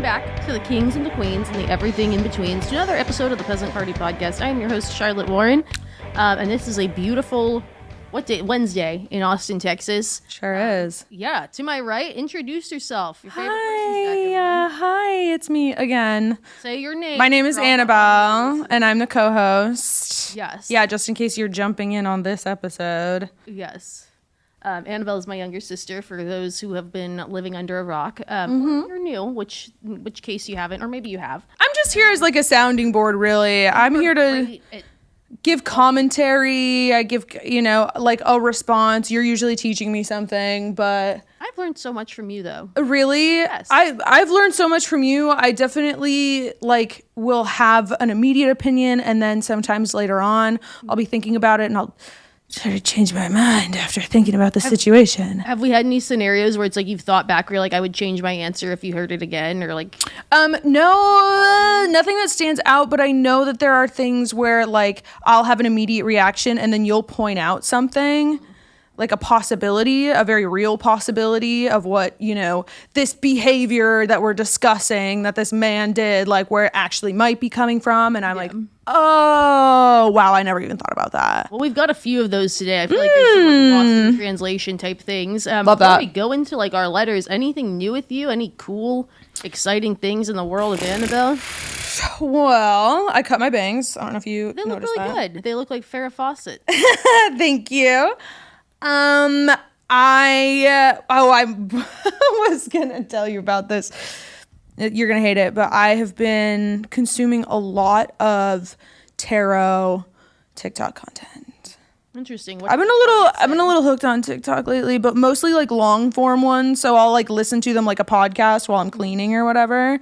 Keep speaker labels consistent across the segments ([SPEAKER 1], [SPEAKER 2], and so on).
[SPEAKER 1] back to the kings and the queens and the everything in betweens, to another episode of the Peasant Party Podcast. I am your host, Charlotte Warren, and this is a beautiful, Wednesday in Austin, Texas.
[SPEAKER 2] Sure is.
[SPEAKER 1] Yeah, to my right, introduce yourself. Your favorite
[SPEAKER 2] Hi, it's me again.
[SPEAKER 1] Say your name.
[SPEAKER 2] My name is Annabelle, and I'm the co-host.
[SPEAKER 1] Yes.
[SPEAKER 2] Yeah, just in case you're jumping in on this episode.
[SPEAKER 1] Yes. Annabelle is my younger sister, for those who have been living under a rock. You're new, which case you haven't, or maybe you have.
[SPEAKER 2] I'm just here as like a sounding board, really. I'm here to give commentary. I give, like a response. You're usually teaching me something, but
[SPEAKER 1] I've learned so much from you, though.
[SPEAKER 2] Really?
[SPEAKER 1] Yes.
[SPEAKER 2] I've learned so much from you. I definitely will have an immediate opinion, and then sometimes later on I'll be thinking about it and I'll try to change my mind after thinking about the situation.
[SPEAKER 1] Have we had any scenarios where it's like you've thought back where you're like, I would change my answer if you heard it again, or like?
[SPEAKER 2] No, nothing that stands out, but I know that there are things where like I'll have an immediate reaction and then you'll point out something, like a possibility, a very real possibility of what, this behavior that we're discussing that this man did, like where it actually might be coming from. And I'm like, oh, wow, I never even thought about that.
[SPEAKER 1] Well, we've got a few of those today. I feel like there's some lost in translation type things.
[SPEAKER 2] Love that.
[SPEAKER 1] Before we go into like our letters, anything new with you? Any cool, exciting things in the world of Annabelle?
[SPEAKER 2] Well, I cut my bangs. I don't know if you
[SPEAKER 1] They look
[SPEAKER 2] noticed
[SPEAKER 1] really
[SPEAKER 2] that.
[SPEAKER 1] good. They look like Farrah Fawcett.
[SPEAKER 2] Thank you. I was gonna tell you about this. You're gonna hate it, but I have been consuming a lot of tarot TikTok content.
[SPEAKER 1] Interesting.
[SPEAKER 2] I've been a little hooked on TikTok lately, but mostly like long form ones. So I'll like listen to them like a podcast while I'm cleaning or whatever.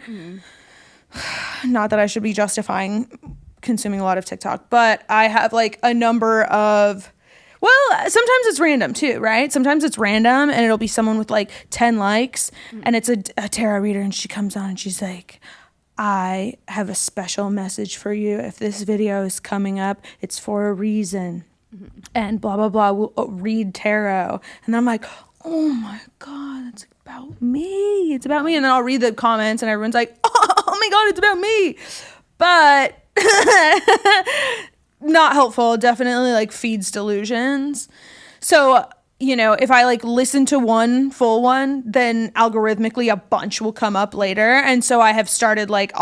[SPEAKER 2] Not that I should be justifying consuming a lot of TikTok, but I have like a number of. Well, sometimes it's random too, right? Sometimes it's random and it'll be someone with like 10 likes and it's a tarot reader and she comes on and she's like, I have a special message for you. If this video is coming up, it's for a reason. And blah, blah, blah, we'll read tarot. And then I'm like, oh my God, it's about me. It's about me. And then I'll read the comments and everyone's like, oh my God, it's about me. But not helpful. Definitely like feeds delusions. So, if I like listen to one full one, then algorithmically a bunch will come up later. And so I have started like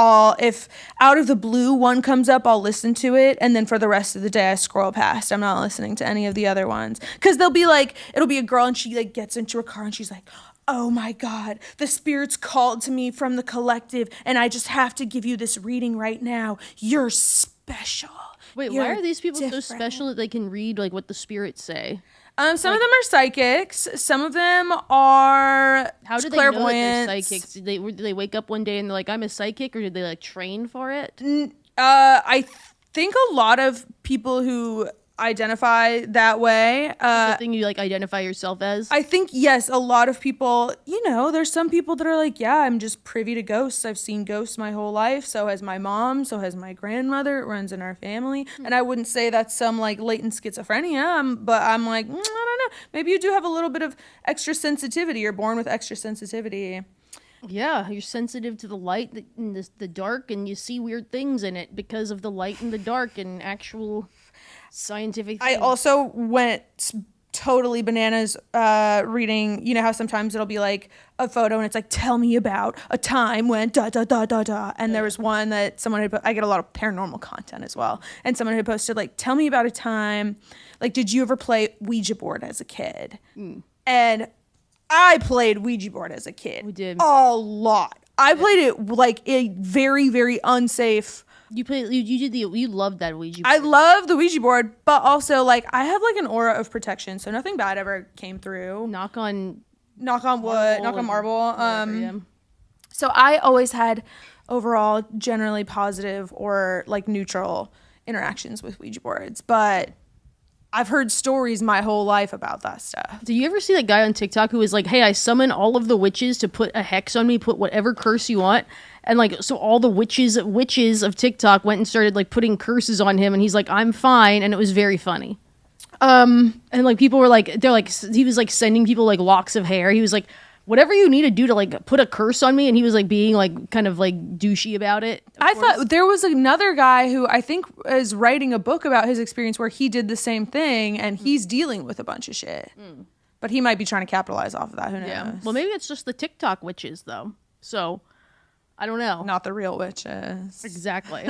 [SPEAKER 2] if out of the blue one comes up, I'll listen to it. And then for the rest of the day, I scroll past. I'm not listening to any of the other ones. Cause they'll be like, it'll be a girl and she like gets into her car and she's like, oh my God, the spirits called to me from the collective. And I just have to give you this reading right now. You're special.
[SPEAKER 1] Wait, why are these people so special that they can read like what the spirits say?
[SPEAKER 2] Some of them are psychics. Some of them are
[SPEAKER 1] How do they
[SPEAKER 2] clairvoyant.
[SPEAKER 1] know that they're psychics? Did they wake up one day and they're like, I'm a psychic, or did they like train for it?
[SPEAKER 2] I think a lot of people who identify that way.
[SPEAKER 1] Something you like identify yourself as?
[SPEAKER 2] I think, yes, a lot of people, there's some people that are like, yeah, I'm just privy to ghosts. I've seen ghosts my whole life. So has my mom. So has my grandmother. It runs in our family. And I wouldn't say that's some like latent schizophrenia, but I'm like, I don't know. Maybe you do have a little bit of extra sensitivity. You're born with extra sensitivity.
[SPEAKER 1] Yeah, you're sensitive to the light and the dark, and you see weird things in it because of the light and the dark and actual scientific things.
[SPEAKER 2] I also went totally bananas reading, how sometimes it'll be like a photo and it's like, tell me about a time when da da da da da. And there was one that someone had I get a lot of paranormal content as well. And someone had posted like, tell me about a time, like, did you ever play Ouija board as a kid? And I played Ouija board as a kid.
[SPEAKER 1] We did.
[SPEAKER 2] A lot. I played it like a very, very unsafe.
[SPEAKER 1] You loved that Ouija board.
[SPEAKER 2] I love the Ouija board, but also like I have like an aura of protection, so nothing bad ever came through.
[SPEAKER 1] Knock on
[SPEAKER 2] wood, knock on marble. So I always had overall generally positive or like neutral interactions with Ouija boards, but I've heard stories my whole life about that stuff.
[SPEAKER 1] Do you ever see that guy on TikTok who was like, hey, I summon all of the witches to put a hex on me, put whatever curse you want. And like, so all the witches of TikTok went and started like putting curses on him. And he's like, I'm fine. And it was very funny. And like people were like, he was like sending people like locks of hair. He was like, whatever you need to do to like put a curse on me. And he was like being like kind of like douchey about it.
[SPEAKER 2] I thought there was another guy who I think is writing a book about his experience where he did the same thing and he's dealing with a bunch of shit. But he might be trying to capitalize off of that. Who knows?
[SPEAKER 1] Yeah. Well, maybe it's just the TikTok witches though. So I don't know.
[SPEAKER 2] Not the real witches.
[SPEAKER 1] Exactly.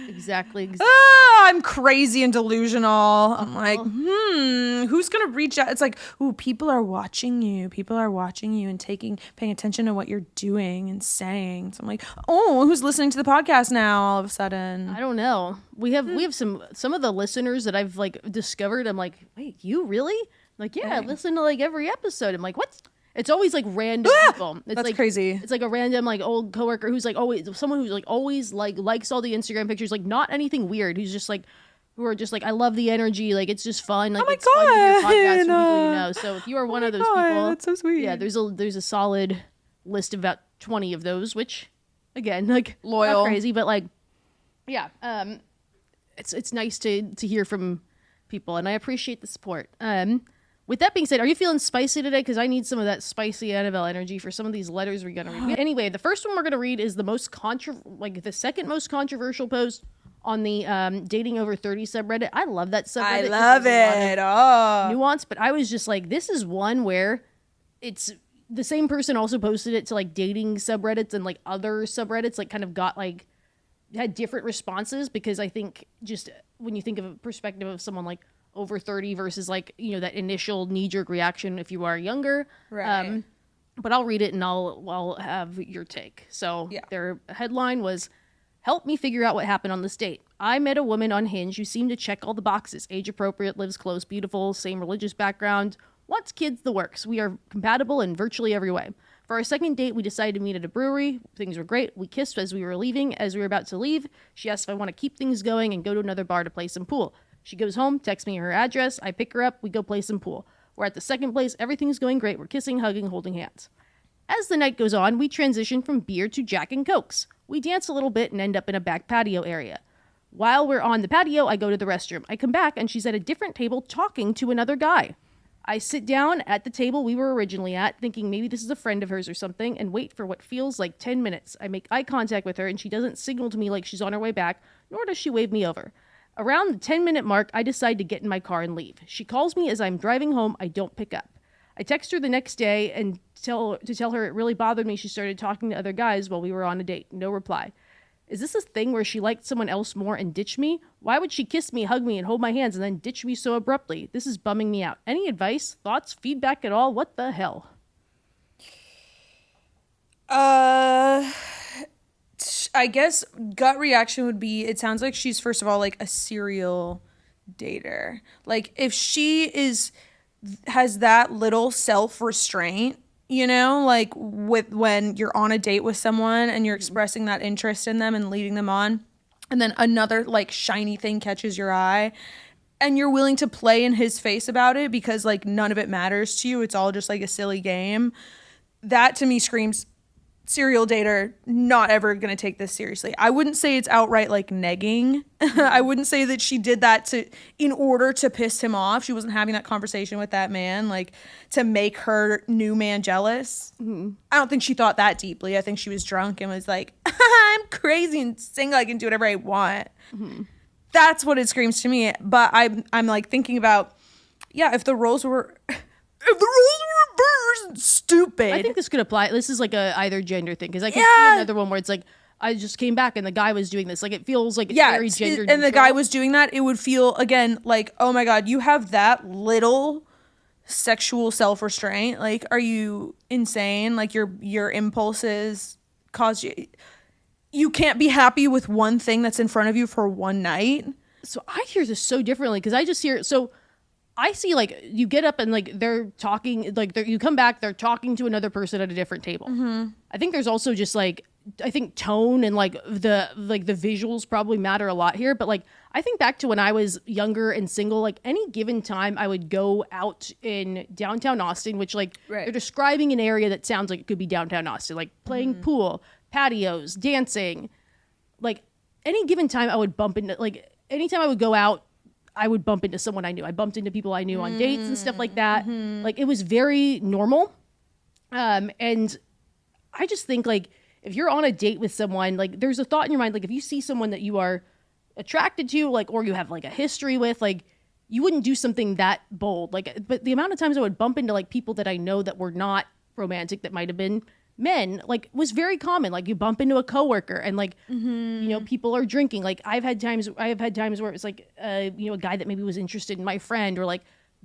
[SPEAKER 1] Exactly.
[SPEAKER 2] I'm crazy and delusional. I'm like, who's gonna reach out? It's like, ooh, people are watching you. People are watching you and paying attention to what you're doing and saying. So I'm like, oh, who's listening to the podcast now? All of a sudden,
[SPEAKER 1] I don't know. We have some of the listeners that I've like discovered. I'm like, wait, you really? Like, yeah, I listen to like every episode. I'm like, what? It's always like random people. It's
[SPEAKER 2] that's
[SPEAKER 1] like
[SPEAKER 2] crazy.
[SPEAKER 1] It's like a random like old coworker who's like always someone who's like always like likes all the Instagram pictures, like not anything weird. Who's just like who are just like, I love the energy, like it's just fun. Like it's fun to hear podcasts from people you know. So if you are one of those people,
[SPEAKER 2] that's so sweet.
[SPEAKER 1] Yeah, there's a solid list of about 20 of those, which again, like
[SPEAKER 2] loyal,
[SPEAKER 1] not crazy, but like yeah, it's nice to hear from people, and I appreciate the support. With that being said, are you feeling spicy today? Because I need some of that spicy Annabelle energy for some of these letters we're going to read. Anyway, the first one we're going to read is the second most controversial post on the dating over 30 subreddit. I love that subreddit.
[SPEAKER 2] I love it. Oh,
[SPEAKER 1] nuance, but I was just like, this is one where it's the same person also posted it to like dating subreddits and like other subreddits, like kind of got like had different responses, because I think just when you think of a perspective of someone like over 30 versus like, you know, that initial knee-jerk reaction if you are younger.
[SPEAKER 2] Right.
[SPEAKER 1] But I'll read it and I'll have your take. So their headline was, help me figure out what happened on this date. I met a woman on Hinge who seemed to check all the boxes. Age appropriate, lives close, beautiful, same religious background, wants kids, the works. We are compatible in virtually every way. For our second date, we decided to meet at a brewery. Things were great. We kissed as we were leaving. As we were about to leave, she asked if I want to keep things going and go to another bar to play some pool. She goes home, texts me her address. I pick her up. We go play some pool. We're at the second place. Everything's going great. We're kissing, hugging, holding hands. As the night goes on, we transition from beer to Jack and Cokes. We dance a little bit and end up in a back patio area. While we're on the patio, I go to the restroom. I come back and she's at a different table talking to another guy. I sit down at the table we were originally at, thinking maybe this is a friend of hers or something, and wait for what feels like 10 minutes. I make eye contact with her and she doesn't signal to me like she's on her way back, nor does she wave me over. Around the 10-minute mark, I decide to get in my car and leave. She calls me as I'm driving home. I don't pick up. I text her the next day and tell her it really bothered me she started talking to other guys while we were on a date. No reply. Is this a thing where she liked someone else more and ditched me? Why would she kiss me, hug me, and hold my hands and then ditch me so abruptly? This is bumming me out. Any advice, thoughts, feedback at all? What the hell?
[SPEAKER 2] I guess gut reaction would be, it sounds like she's first of all like a serial dater. Like if she has that little self-restraint, you know, like with when you're on a date with someone and you're expressing that interest in them and leading them on, and then another like shiny thing catches your eye and you're willing to play in his face about it because like none of it matters to you, it's all just like a silly game. That to me screams serial dater, not ever gonna take this seriously. I wouldn't say it's outright like negging. I wouldn't say that she did that in order to piss him off. She wasn't having that conversation with that man like to make her new man jealous. I don't think she thought that deeply. I think she was drunk and was like, I'm crazy and single, I can do whatever I want. That's what it screams to me. But I'm like thinking about, if the roles were reversed, stupid.
[SPEAKER 1] I think this could apply. This is like a either gender thing, because I can see another one where it's like, I just came back and the guy was doing this. Like it feels like it's very gender neutral.
[SPEAKER 2] And the guy was doing that. It would feel again like, oh my God, you have that little sexual self-restraint. Like, are you insane? Like your impulses cause you can't be happy with one thing that's in front of you for one night.
[SPEAKER 1] So I hear this so differently, because I just hear I see like you get up and like they're talking, like you come back, they're talking to another person at a different table. I think there's also just like, I think tone and like the visuals probably matter a lot here. But like I think back to when I was younger and single, like any given time I would go out in downtown Austin, which like they're describing an area that sounds like it could be downtown Austin, like playing pool, patios, dancing. Like any given time I would bump into, like anytime I would go out, I would bump into someone I knew. I bumped into people I knew on dates and stuff like that. Like it was very normal. And I just think like if you're on a date with someone, like there's a thought in your mind, like if you see someone that you are attracted to, like, or you have like a history with, like you wouldn't do something that bold. Like, but the amount of times I would bump into like people that I know that were not romantic, that might have been men, like was very common. Like you bump into a coworker and like, you know, people are drinking. Like I have had times where it was like, you know, a guy that maybe was interested in my friend or like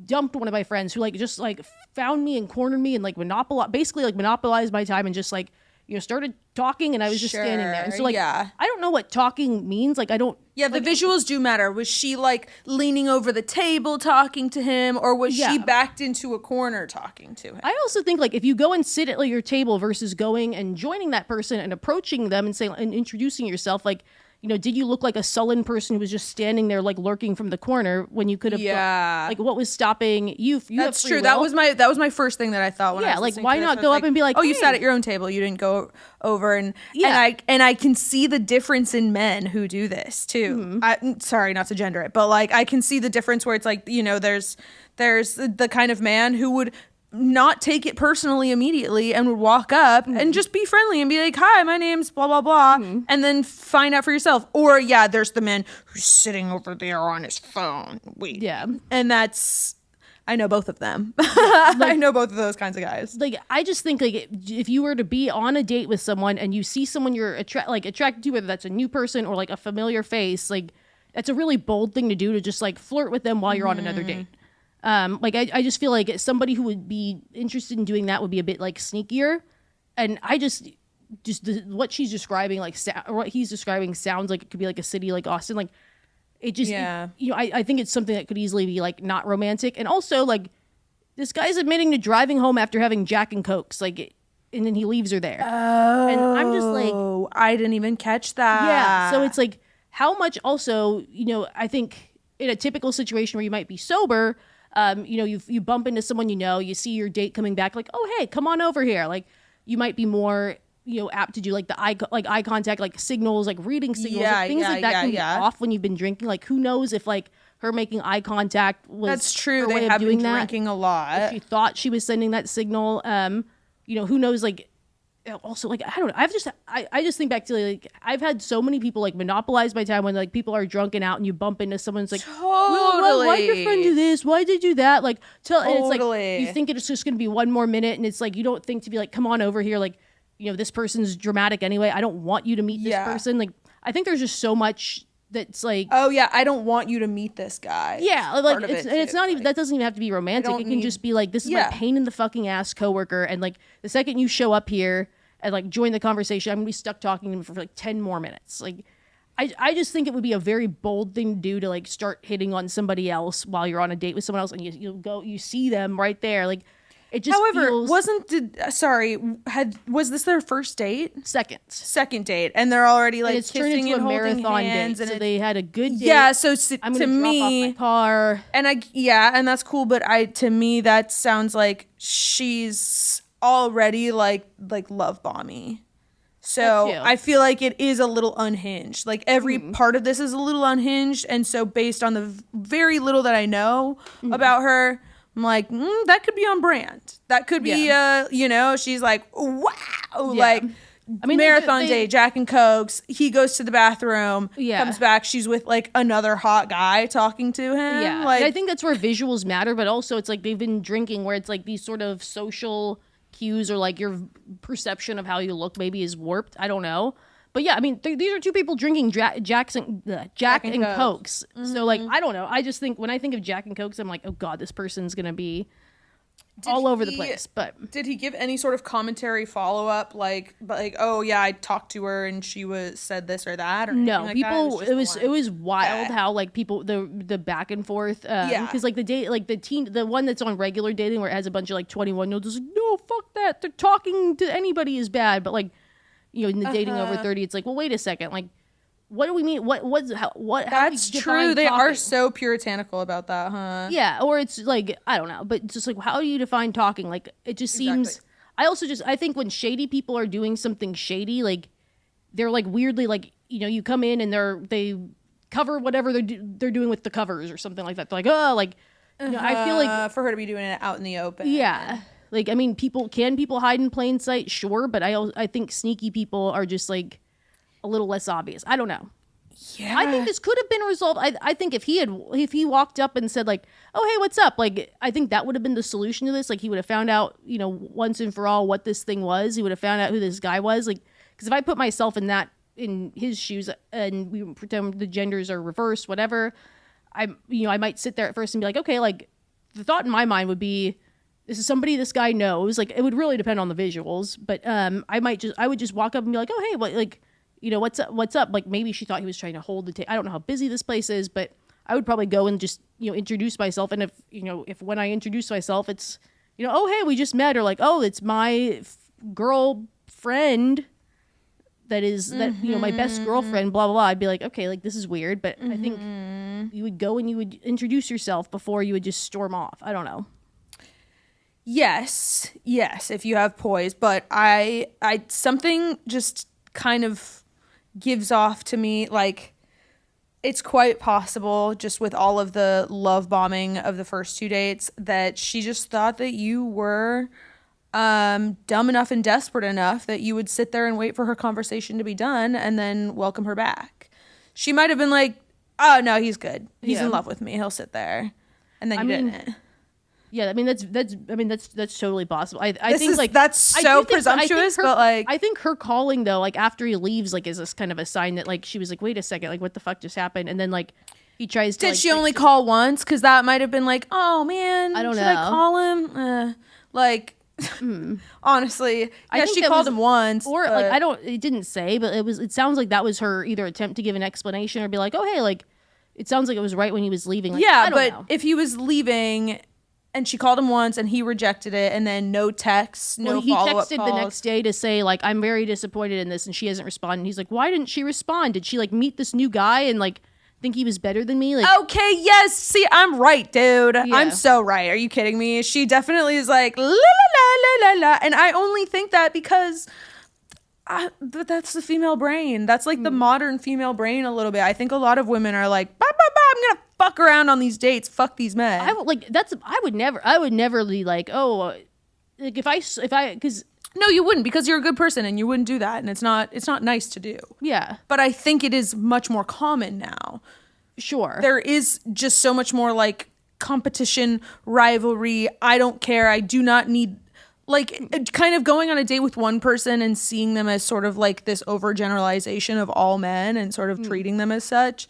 [SPEAKER 1] dumped one of my friends who like just like found me and cornered me and like monopolized my time and just like, you know, started talking and I was just standing there. And so like, I don't know what talking means. Like I don't.
[SPEAKER 2] Yeah, the visuals do matter. Was she like leaning over the table talking to him, or was she backed into a corner talking to him?
[SPEAKER 1] I also think like if you go and sit at like, your table versus going and joining that person and approaching them and saying and introducing yourself, like, you know, did you look like a sullen person who was just standing there like lurking from the corner when you could have? Like what was stopping you?
[SPEAKER 2] That's true. That was my first thing that I thought when I was
[SPEAKER 1] like why not go up and be like,
[SPEAKER 2] oh, you sat at your own table, you didn't go over and I can see the difference in men who do this too. Sorry, not to gender it, but like I can see the difference where it's like, you know, there's the kind of man who would not take it personally immediately and would walk up and just be friendly and be like, hi, my name's blah blah blah, and then find out for yourself. Or there's the man who's sitting over there on his phone and that's, I know both of them. I know both of those kinds of guys.
[SPEAKER 1] Like I just think like if you were to be on a date with someone and you see someone you're attracted to, whether that's a new person or like a familiar face, like that's a really bold thing to do, to just like flirt with them while you're on another date. Like I just feel like somebody who would be interested in doing that would be a bit like sneakier, and I just what she's describing, like or what he's describing, sounds like it could be like a city like Austin. Like it just, you know, I think it's something that could easily be like not romantic, and also like this guy's admitting to driving home after having Jack and Cokes, like, and then he leaves her there. Oh, and I'm just like,
[SPEAKER 2] I didn't even catch that.
[SPEAKER 1] Yeah, so it's like how much also, you know, I think in a typical situation where you might be sober. You know, you bump into someone, you know, you see your date coming back, like, oh, hey, come on over here. Like, you might be more, you know, apt to do like the eye contact, like signals, like reading signals, like, things like that can be off when you've been drinking. Like, who knows if like her making eye contact was
[SPEAKER 2] that's true. They have been drinking a lot.
[SPEAKER 1] If she thought she was sending that signal, you know, who knows, like. Also, like, I don't know. I just think back to like I've had so many people like monopolize my time when like people are drunk and out and you bump into someone's like,
[SPEAKER 2] totally.
[SPEAKER 1] Why did your friend do this? Why did you do that? Like, and it's like you think it's just going to be one more minute, and it's like you don't think to be like, come on over here, like, you know, this person's dramatic anyway. I don't want you to meet this person. Like, I think there's just so much that's like,
[SPEAKER 2] oh yeah, I don't want you to meet this guy.
[SPEAKER 1] Yeah, like it's not even, that doesn't even have to be romantic. It can just be like, this is my pain in the fucking ass coworker, and like the second you show up here and like join the conversation, I'm gonna be stuck talking to him for like 10 more minutes. Like I just think it would be a very bold thing to do to like start hitting on somebody else while you're on a date with someone else, and you see them right there. Like it just was this their first date? Second date, and they're already like kissing and holding hands, date, and so they had a good date.
[SPEAKER 2] Yeah, so
[SPEAKER 1] I'm gonna drop off my car,
[SPEAKER 2] and and that's cool, but to me that sounds like she's already like love bomby. So I feel like it is a little unhinged. Like every part of this is a little unhinged, and so based on the very little that I know about her, I'm like, that could be on brand. That could be you know, she's like, wow, like, I mean, marathon day, Jack and Cokes. He goes to the bathroom, comes back. She's with like another hot guy talking to him.
[SPEAKER 1] Yeah,
[SPEAKER 2] like,
[SPEAKER 1] I think that's where visuals matter, but also it's like they've been drinking, where it's like these sort of social cues or like your perception of how you look maybe is warped. I don't know, but yeah, I mean these are two people drinking Jack and Cokes. So like I don't know. I just think when I think of Jack and Cokes, I'm like, oh god, this person's gonna be all over the place. But
[SPEAKER 2] did he give any sort of commentary follow up, like oh yeah, I talked to her and she said this or that, or
[SPEAKER 1] no?
[SPEAKER 2] Like
[SPEAKER 1] people,
[SPEAKER 2] that?
[SPEAKER 1] it was wild how like people the back and forth. Because like the date, like the one that's on regular dating where it has a bunch of like 21-year-olds, just like, no, fuck that. They're talking to anybody is bad, but like, you know, in the dating over 30, it's like, well, wait a second, like, what do we mean? What?
[SPEAKER 2] That's true. They are so puritanical about that, huh?
[SPEAKER 1] Yeah, or it's like, I don't know, but just like, how do you define talking? Like, it just seems. I think when shady people are doing something shady, like they're like weirdly like, you know, you come in and they cover whatever they're doing with the covers or something like that. They're like, oh, like, you know, I feel like
[SPEAKER 2] for her to be doing it out in the open.
[SPEAKER 1] Yeah. Like, I mean, people hide in plain sight? Sure. But I think sneaky people are just like a little less obvious. I don't know.
[SPEAKER 2] Yeah.
[SPEAKER 1] I think this could have been resolved. I think if he walked up and said like, "Oh, hey, what's up?" Like, I think that would have been the solution to this. Like, he would have found out, once and for all what this thing was. He would have found out who this guy was. Like, because if I put myself in his shoes and we pretend the genders are reversed, whatever, I might sit there at first and be like, okay, like the thought in my mind would be, this is somebody this guy knows. Like, it would really depend on the visuals, but I would just walk up and be like, oh, hey, what, like, what's up? Like, maybe she thought he was trying to hold the table. I don't know how busy this place is, but I would probably go and just, introduce myself. And if when I introduce myself, it's, oh, hey, we just met, or like, oh, it's my girlfriend that is my best girlfriend, blah, blah, blah. I'd be like, okay, like, this is weird. But I think you would go and you would introduce yourself before you would just storm off. I don't know.
[SPEAKER 2] Yes, if you have poise. But I something just kind of gives off to me, like, it's quite possible, just with all of the love bombing of the first 2 dates, that she just thought that you were dumb enough and desperate enough that you would sit there and wait for her conversation to be done and then welcome her back. She might have been like, oh, no, he's good. He's in love with me. He'll sit there. And then you didn't.
[SPEAKER 1] Yeah, I mean that's totally possible. I think like
[SPEAKER 2] that's so presumptuous, but like
[SPEAKER 1] I think her calling though, like after he leaves, like is this kind of a sign that like she was like, wait a second, like what the fuck just happened? And then like he tries to.
[SPEAKER 2] Did she only call once? Because that might have been like, oh man,
[SPEAKER 1] I don't know.
[SPEAKER 2] Should I call him? Honestly, yeah, she called him once,
[SPEAKER 1] or
[SPEAKER 2] but...
[SPEAKER 1] like I don't. It didn't say, but it sounds like that was her either attempt to give an explanation or be like, oh hey, like it sounds like it was right when he was leaving. Like,
[SPEAKER 2] yeah,
[SPEAKER 1] I don't know.
[SPEAKER 2] If he was leaving. And she called him once, and he rejected it, and then no texts, no follow-up calls.
[SPEAKER 1] He texted the next day to say, like, I'm very disappointed in this, and she hasn't responded. And he's like, why didn't she respond? Did she, like, meet this new guy and, like, think he was better than me? Like,
[SPEAKER 2] okay, yes. See, I'm right, dude. Yeah. I'm so right. Are you kidding me? She definitely is like, la, la, la, la, la, la. And I only think that because... but that's the female brain. That's, like, the modern female brain a little bit. I think a lot of women are like, bah, bah, bah, I'm gonna fuck around on these dates. Fuck these men.
[SPEAKER 1] I would never be like, oh, like if I because
[SPEAKER 2] no, you wouldn't, because you're a good person and you wouldn't do that, and it's not nice to do.
[SPEAKER 1] Yeah,
[SPEAKER 2] but I think it is much more common now.
[SPEAKER 1] Sure,
[SPEAKER 2] there is just so much more like competition, rivalry. I don't care. I do not need. Like, kind of going on a date with one person and seeing them as sort of like this overgeneralization of all men and sort of treating them as such,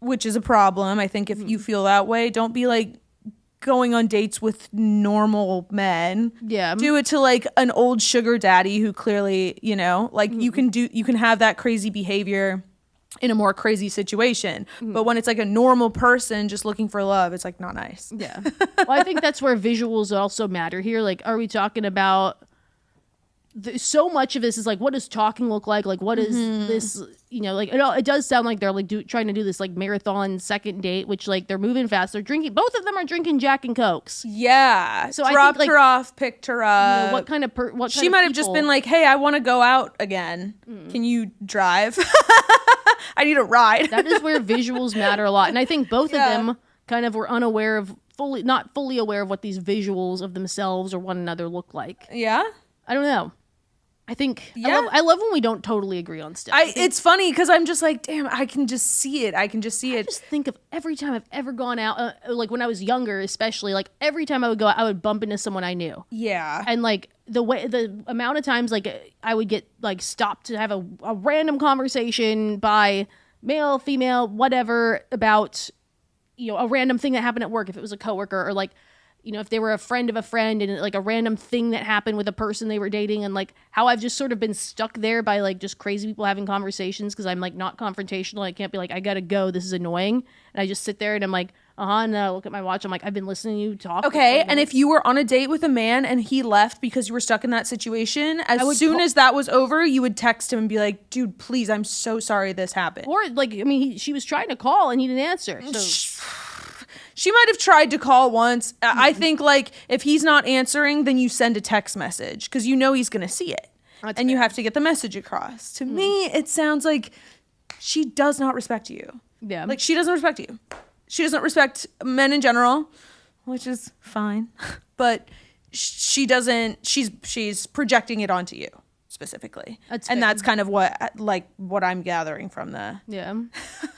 [SPEAKER 2] which is a problem. I think if you feel that way, don't be like going on dates with normal men.
[SPEAKER 1] Yeah.
[SPEAKER 2] Do it to like an old sugar daddy who clearly, like you can have that crazy behavior in a more crazy situation. But when it's like a normal person just looking for love, it's like not nice.
[SPEAKER 1] Yeah. Well, I think that's where visuals also matter here. Like, are we talking about so much of this is like, what does talking look like? Like, what is this, like, it does sound like they're like trying to do this like marathon second date, which like they're moving fast. They're drinking. Both of them are drinking Jack and Cokes.
[SPEAKER 2] Yeah.
[SPEAKER 1] So
[SPEAKER 2] dropped
[SPEAKER 1] I think, like,
[SPEAKER 2] her off, picked her up.
[SPEAKER 1] What kind of
[SPEAKER 2] she might have just been like, hey, I want to go out again. Can you drive? I need a ride.
[SPEAKER 1] That is where visuals matter a lot. And I think both of them kind of were unaware of not fully aware of what these visuals of themselves or one another look like.
[SPEAKER 2] Yeah.
[SPEAKER 1] I don't know. I think I love when we don't totally agree on stuff.
[SPEAKER 2] It's funny because I'm just like, damn, I can just see it. I just
[SPEAKER 1] think of every time I've ever gone out, like when I was younger, especially, like every time I would go out, I would bump into someone I knew.
[SPEAKER 2] Yeah.
[SPEAKER 1] And like the amount of times like I would get like stopped to have a random conversation by male, female, whatever, about, a random thing that happened at work, if it was a coworker, or like, if they were a friend of a friend, and like a random thing that happened with a person they were dating, and like how I've just sort of been stuck there by like just crazy people having conversations because I'm like not confrontational. I can't be like, I gotta go, this is annoying. And I just sit there and I'm like, and look at my watch. I'm like, I've been listening to you talk.
[SPEAKER 2] Okay, and if you were on a date with a man and he left because you were stuck in that situation, as soon as that was over, you would text him and be like, dude, please, I'm so sorry this happened.
[SPEAKER 1] Or like, I mean, she was trying to call and he didn't answer. So.
[SPEAKER 2] She might have tried to call once. I think, like, if he's not answering, then you send a text message because he's going to see it. That's and fair. You have to get the message across. To me, it sounds like she does not respect you.
[SPEAKER 1] Yeah.
[SPEAKER 2] Like, she doesn't respect you. She doesn't respect men in general, which is fine. But she doesn't, she's projecting it onto you specifically. That's kind of what I'm gathering from the.
[SPEAKER 1] Yeah.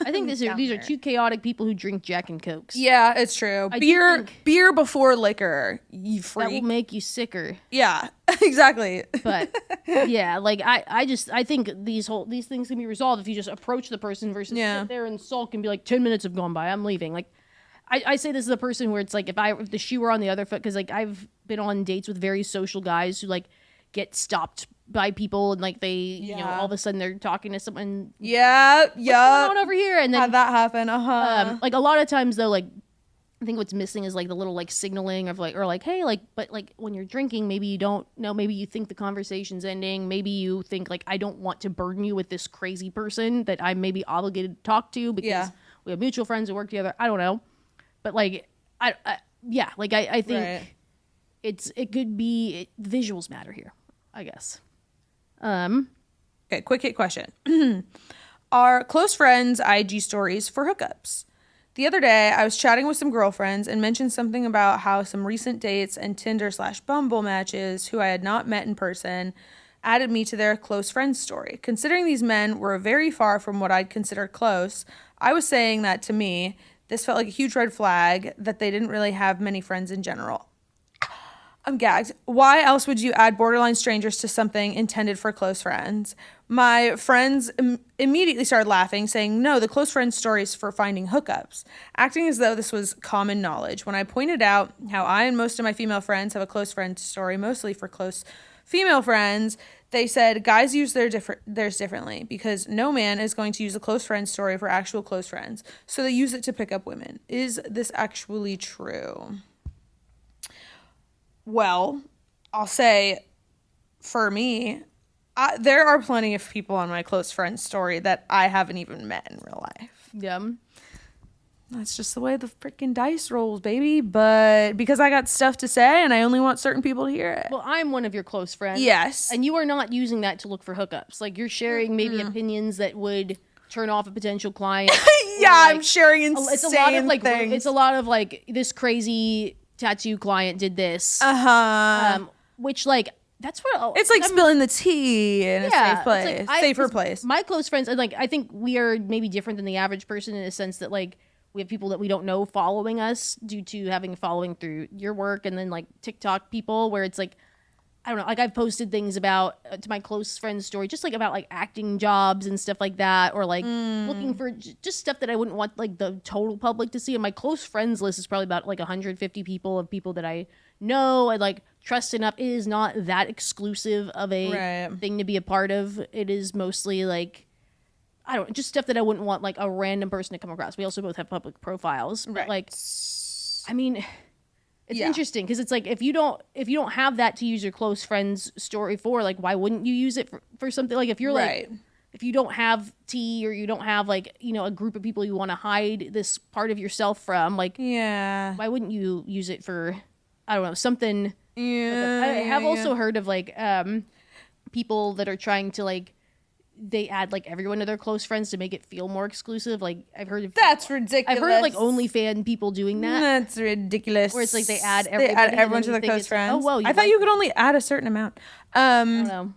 [SPEAKER 1] I think these are two chaotic people who drink Jack and Cokes.
[SPEAKER 2] Yeah, it's true. Beer before liquor, you freak.
[SPEAKER 1] That will make you sicker.
[SPEAKER 2] Yeah, exactly.
[SPEAKER 1] But yeah, like I think these things can be resolved if you just approach the person versus sit there and sulk and be like, 10 minutes have gone by, I'm leaving. Like I say this is a person where it's like if the shoe were on the other foot, because like I've been on dates with very social guys who like get stopped by people and like they you know all of a sudden they're talking to someone. What's going on over here? And then
[SPEAKER 2] had that happen.
[SPEAKER 1] Like a lot of times though, like I think what's missing is like the little like signaling of like, or like, hey, like, but like when you're drinking, maybe you don't know, maybe you think the conversation's ending, maybe you think like, I don't want to burden you with this crazy person that I'm maybe obligated to talk to because we have mutual friends who work together. I don't know, but like I think it could be visuals matter here, I guess.
[SPEAKER 2] Okay, quick hit question. Are close friends IG stories for hookups? The other day, I was chatting with some girlfriends and mentioned something about how some recent dates and Tinder/Bumble matches who I had not met in person added me to their close friends story. Considering these men were very far from what I'd consider close, I was saying that to me, this felt like a huge red flag that they didn't really have many friends in general. I'm gagged. Why else would you add borderline strangers to something intended for close friends? My friends immediately started laughing, saying, no, the close friend story is for finding hookups, acting as though this was common knowledge. When I pointed out how I and most of my female friends have a close friend story, mostly for close female friends, they said guys use theirs differently because no man is going to use a close friend story for actual close friends. So they use it to pick up women. Is this actually true? Well, I'll say for me, there are plenty of people on my close friend story that I haven't even met in real life.
[SPEAKER 1] Yeah.
[SPEAKER 2] That's just the way the freaking dice rolls, baby. But because I got stuff to say and I only want certain people to hear it.
[SPEAKER 1] Well, I'm one of your close friends.
[SPEAKER 2] Yes.
[SPEAKER 1] And you are not using that to look for hookups. Like you're sharing maybe opinions that would turn off a potential client.
[SPEAKER 2] Yeah, like, I'm sharing insane
[SPEAKER 1] it's a lot of like
[SPEAKER 2] things.
[SPEAKER 1] It's a lot of like this crazy tattoo client did this. Which like that's what
[SPEAKER 2] it's like spilling the tea in a safe place, like, safer place.
[SPEAKER 1] My close friends, and like I think we are maybe different than the average person in a sense that like we have people that we don't know following us due to having a following through your work, and then like TikTok people where it's like I don't know, like I've posted things about to my close friends story, just like about like acting jobs and stuff like that, or like looking for just stuff that I wouldn't want like the total public to see. And my close friends list is probably about like 150 people of people that I know and like trust enough. It is not that exclusive of a thing to be a part of. It is mostly like I don't just stuff that I wouldn't want like a random person to come across. We also both have public profiles, but like I mean. It's interesting because it's like if you don't have that to use your close friends story for, like why wouldn't you use it for something like if you're like if you don't have tea or you don't have like you know a group of people you want to hide this part of yourself from, like why wouldn't you use it for I don't know something. I have also heard of like people that are trying to like they add like everyone to their close friends to make it feel more exclusive. Like I've heard of
[SPEAKER 2] that's ridiculous.
[SPEAKER 1] I've heard of like OnlyFans people doing that.
[SPEAKER 2] That's ridiculous.
[SPEAKER 1] Where it's like they add everyone to
[SPEAKER 2] their close friends.
[SPEAKER 1] Oh well,
[SPEAKER 2] I thought you could only add a certain amount.
[SPEAKER 1] I don't know.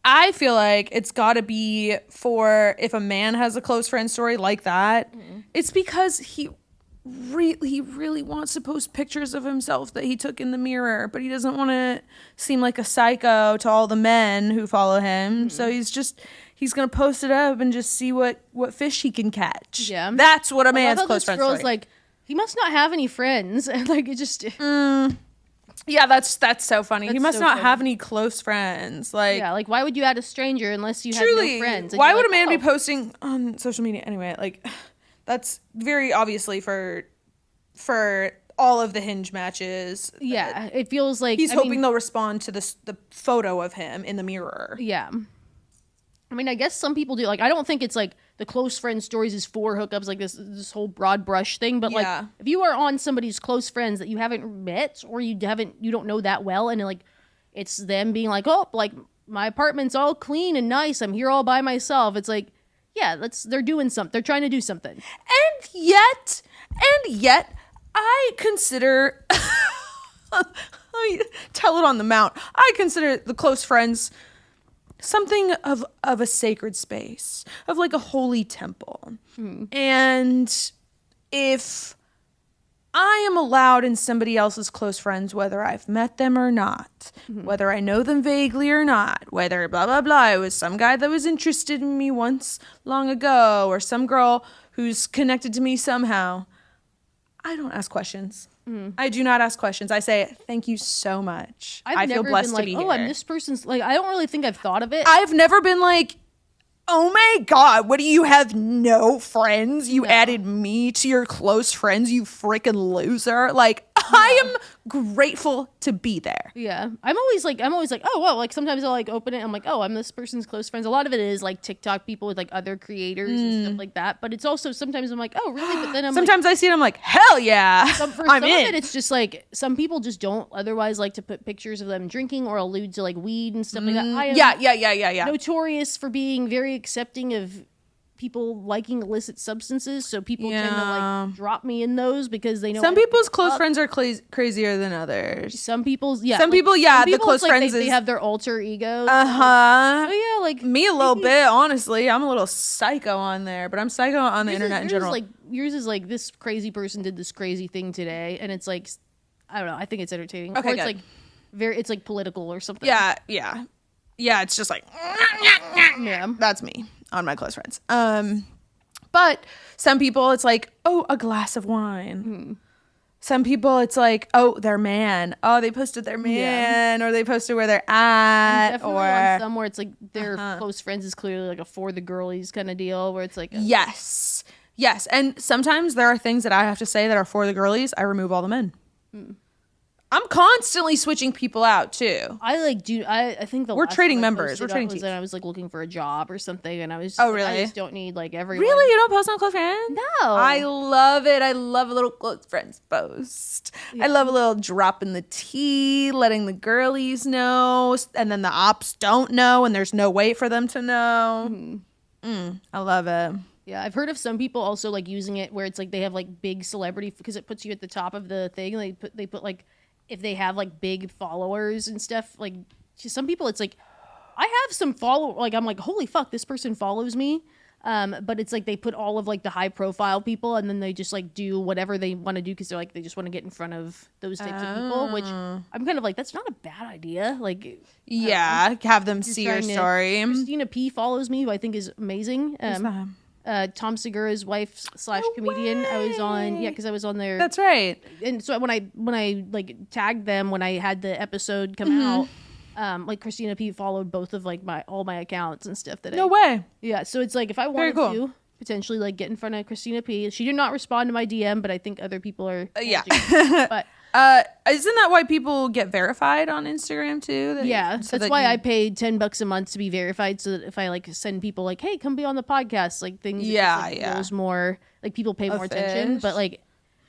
[SPEAKER 2] I feel like it's got to be for if a man has a close friend story like that. It's because he really wants to post pictures of himself that he took in the mirror, but he doesn't want to seem like a psycho to all the men who follow him. So he's gonna post it up and just see what fish he can catch. Yeah, that's what a man's close friend story.
[SPEAKER 1] Like he must not have any friends, and like it just.
[SPEAKER 2] Yeah, that's so funny. He must not have any close friends. Like
[SPEAKER 1] like why would you add a stranger unless you have no friends? And
[SPEAKER 2] why would a man be posting on social media anyway? Like. That's very obviously for all of the Hinge matches.
[SPEAKER 1] Yeah, it feels like
[SPEAKER 2] he's hoping they'll respond to the photo of him in the mirror.
[SPEAKER 1] Yeah, I mean, I guess some people do. Like, I don't think it's like the close friend stories is for hookups, like this whole broad brush thing. But like, if you are on somebody's close friends that you haven't met or you don't know that well, and like it's them being like, oh, like my apartment's all clean and nice, I'm here all by myself. It's like. Yeah, they're doing something. They're trying to do something. And
[SPEAKER 2] yet, I consider let me tell it on the mount. I consider the close friends something of a sacred space, of like a holy temple. And if I am allowed in somebody else's close friends, whether I've met them or not, whether I know them vaguely or not, whether blah, blah, blah, it was some guy that was interested in me once long ago, or some girl who's connected to me somehow, I don't ask questions. I do not ask questions. I say, thank you so much. I feel blessed to be here.
[SPEAKER 1] I'm this person's, like, I don't really think I've thought of it.
[SPEAKER 2] I've never been like, oh my God, what do you have no friends? You added me to your close friends, you freaking loser. Like, I am grateful to be there.
[SPEAKER 1] Yeah. I'm always like, oh, well, like sometimes I'll like open it. And I'm like, oh, I'm this person's close friends. A lot of it is like TikTok people with like other creators and stuff like that. But it's also sometimes I'm like, oh, really? But then
[SPEAKER 2] sometimes I see it, I'm like, hell yeah.
[SPEAKER 1] For some of it, it's just like some people just don't otherwise like to put pictures of them drinking or allude to like weed and stuff like that. I am notorious for being very accepting of people liking illicit substances, so people tend to like drop me in those because they know
[SPEAKER 2] some people's close friends are crazier than others.
[SPEAKER 1] Some people's
[SPEAKER 2] the close friends
[SPEAKER 1] they have their alter egos.
[SPEAKER 2] Like me a little bit, honestly. I'm a little psycho on there, but I'm psycho on the internet in general.
[SPEAKER 1] Yours is like, this crazy person did this crazy thing today, and it's like, I don't know, I think it's entertaining.
[SPEAKER 2] Okay,
[SPEAKER 1] or it's like it's like political or something.
[SPEAKER 2] Yeah, it's just like that's me on my close friends. But some people it's like, oh, a glass of wine. Some people it's like, oh, their man. Oh, they posted their man, or they posted where they're at,
[SPEAKER 1] definitely
[SPEAKER 2] or
[SPEAKER 1] on somewhere it's like their close friends is clearly like a for the girlies kind of deal where it's like
[SPEAKER 2] yes. And sometimes there are things that I have to say that are for the girlies. I remove all the men. I'm constantly switching people out too.
[SPEAKER 1] I think
[SPEAKER 2] we're trading members. We're trading teams.
[SPEAKER 1] I was like looking for a job or something, and I was
[SPEAKER 2] really?
[SPEAKER 1] I just don't need like everyone.
[SPEAKER 2] Really, you don't post on close friends?
[SPEAKER 1] No,
[SPEAKER 2] I love it. I love a little close friends post. I love a little drop in the tea, letting the girlies know, and then the ops don't know, and there's no way for them to know. I love it.
[SPEAKER 1] Yeah, I've heard of some people also like using it where it's like they have like big celebrity because it puts you at the top of the thing. They put like, if they have like big followers and stuff, like to some people it's like, I have some like I'm like, holy fuck, this person follows me. But it's like they put all of like the high profile people and then they just like do whatever they want to do because they're like, they just want to get in front of those types of people, which I'm kind of like, that's not a bad idea. Like,
[SPEAKER 2] have them see your story.
[SPEAKER 1] Christina P follows me, who I think is amazing. Tom Segura's wife / comedian. I was on, because I was on there.
[SPEAKER 2] That's right.
[SPEAKER 1] And so when I like tagged them when I had the episode come out, like Christina P followed both of like all my accounts and stuff.
[SPEAKER 2] No way.
[SPEAKER 1] Yeah, so it's like if I wanted to potentially like get in front of Christina P, she did not respond to my DM, but I think other people are. But
[SPEAKER 2] isn't that why people get verified on Instagram too?
[SPEAKER 1] That's why I paid $10 a month to be verified, so that if I like send people like, hey, come be on the podcast, like things feels more like people pay more attention. But like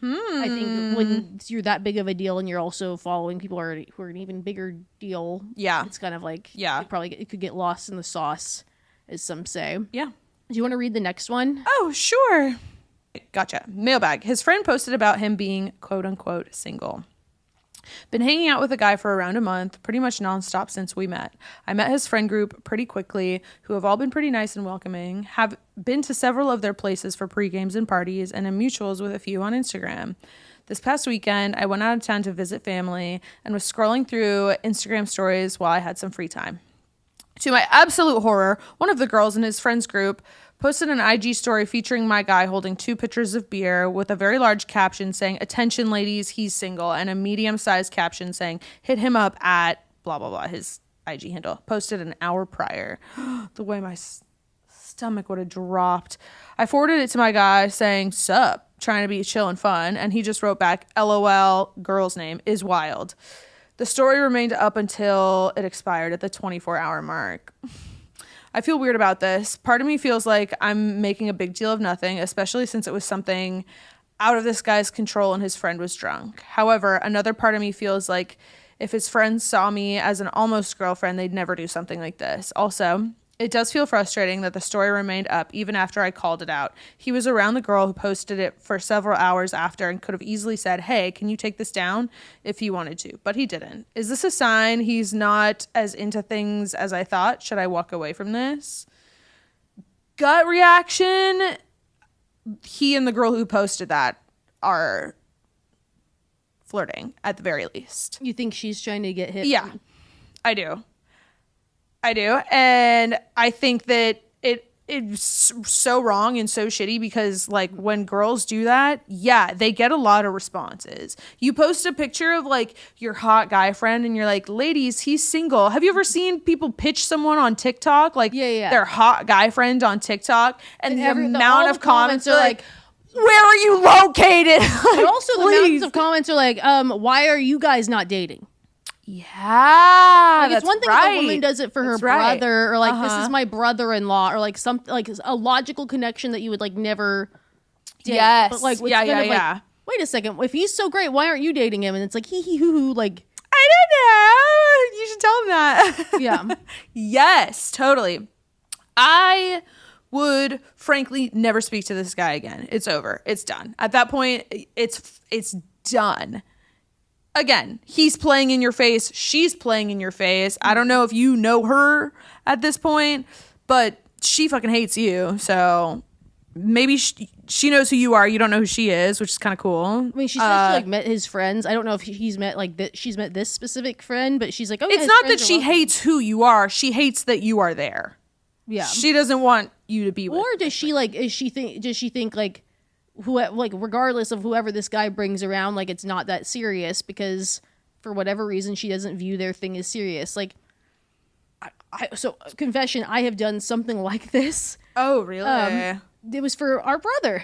[SPEAKER 1] I think when you're that big of a deal and you're also following people who are an even bigger deal, it's kind of like it could get lost in the sauce, as some say. Do you want to read the next one?
[SPEAKER 2] Oh, sure. Gotcha. Mailbag. His friend posted about him being quote unquote single. Been hanging out with a guy for around a month, pretty much nonstop since we met. I met his friend group pretty quickly, who have all been pretty nice and welcoming, have been to several of their places for pre-games and parties, and am mutuals with a few on Instagram. This past weekend, I went out of town to visit family and was scrolling through Instagram stories while I had some free time. To my absolute horror, one of the girls in his friends group posted an IG story featuring my guy holding 2 pitchers of beer with a very large caption saying, "Attention ladies, he's single," and a medium-sized caption saying, "Hit him up at blah, blah, blah," his IG handle. Posted an hour prior. The way my stomach would have dropped. I forwarded it to my guy saying, "Sup, trying to be chill and fun," and he just wrote back, "LOL, girl's name is wild." The story remained up until it expired at the 24-hour mark. I feel weird about this. Part of me feels like I'm making a big deal of nothing, especially since it was something out of this guy's control and his friend was drunk. However, another part of me feels like if his friends saw me as an almost girlfriend, they'd never do something like this. Also, It does feel frustrating that the story remained up even after I called it out. He was around the girl who posted it for several hours after and could have easily said, hey, can you take this down if he wanted to? But he didn't. Is this a sign he's not as into things as I thought? Should I walk away from this? Gut reaction, he and the girl who posted that are flirting at the very least.
[SPEAKER 1] You think she's trying to get hit?
[SPEAKER 2] Yeah, I do. And I think that it's so wrong and so shitty because like when girls do that, yeah, they get a lot of responses. You post a picture of like your hot guy friend and you're like, ladies, he's single. Have you ever seen people pitch someone on TikTok? Like their hot guy friend on TikTok and the amount of comments are like, where are you located?
[SPEAKER 1] But also the amounts of comments are like, why are you guys not dating?
[SPEAKER 2] Yeah,
[SPEAKER 1] like it's one thing if a woman does it for her brother, or like this is my brother-in-law, or like something like a logical connection that you would like never date.
[SPEAKER 2] Yes,
[SPEAKER 1] but like like, wait a second, if he's so great, why aren't you dating him? And it's like hee hee hoo hoo. Like
[SPEAKER 2] I don't know. You should tell him that.
[SPEAKER 1] Yeah.
[SPEAKER 2] Yes, totally. I would frankly never speak to this guy again. It's over. It's done. At that point, it's done. Again, he's playing in your face. She's playing in your face. I don't know if you know her at this point, but she fucking hates you. So maybe she knows who you are. You don't know who she is, which is kind of cool.
[SPEAKER 1] I mean, she said she like met his friends. I don't know if he's met like she's met this specific friend, but she's like, oh, yeah,
[SPEAKER 2] it's not that she hates who you are. She hates that you are there.
[SPEAKER 1] Yeah,
[SPEAKER 2] she doesn't want you to be with.
[SPEAKER 1] Or does she like? Does she think like? Like regardless of whoever this guy brings around, like it's not that serious because for whatever reason she doesn't view their thing as serious. Like, so confession, I have done something like this.
[SPEAKER 2] Oh, really?
[SPEAKER 1] It was for our brother.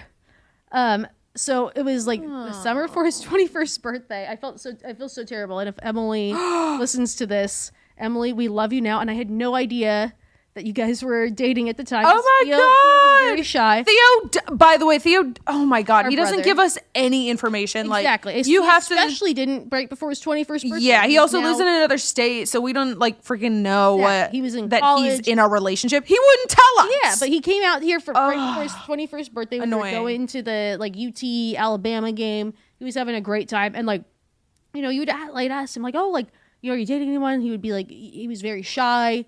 [SPEAKER 1] So it was like the summer for his 21st birthday. I feel so terrible. And if Emily listens to this, Emily, we love you now. And I had no idea that you guys were dating at the time.
[SPEAKER 2] Oh my God.
[SPEAKER 1] Theo was very shy.
[SPEAKER 2] Theo, by the way, oh my God,
[SPEAKER 1] Our
[SPEAKER 2] he doesn't
[SPEAKER 1] brother.
[SPEAKER 2] give us any information.
[SPEAKER 1] Exactly.
[SPEAKER 2] Like, you have
[SPEAKER 1] especially didn't break before his 21st birthday.
[SPEAKER 2] Yeah, he also lives in another state, so we don't like freaking know what
[SPEAKER 1] he was in
[SPEAKER 2] that
[SPEAKER 1] college.
[SPEAKER 2] he's in a relationship. He wouldn't tell us.
[SPEAKER 1] Yeah, but he came out here for right before his 21st birthday. We were
[SPEAKER 2] Annoying.
[SPEAKER 1] going to the like UT Alabama game. He was having a great time, and like, you know, you would like ask him like, oh, like, you know, are you dating anyone? He would be like, he was very shy.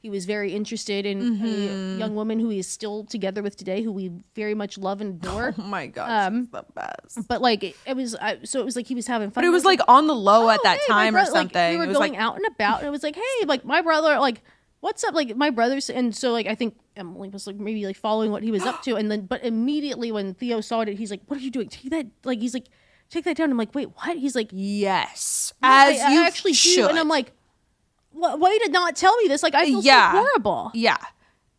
[SPEAKER 1] He was very interested in a young woman who he is still together with today, who we very much love and adore.
[SPEAKER 2] Oh my gosh, she's the best.
[SPEAKER 1] But like it was, so it was like he was having fun.
[SPEAKER 2] But it was like on the low at that time or something.
[SPEAKER 1] Like, we were
[SPEAKER 2] it was
[SPEAKER 1] going
[SPEAKER 2] like
[SPEAKER 1] out and about, and it was like, hey, like my brother, like what's up, like my brother's, and so like I think Emily was like maybe like following what he was up to, and then but immediately when Theo saw it, he's like, what are you doing? Take that, like he's like, take that down. I'm like, wait, what? He's like,
[SPEAKER 2] yes,
[SPEAKER 1] as I actually should. Do, and I'm like, why did not tell me this? Like I feel so horrible.
[SPEAKER 2] Yeah,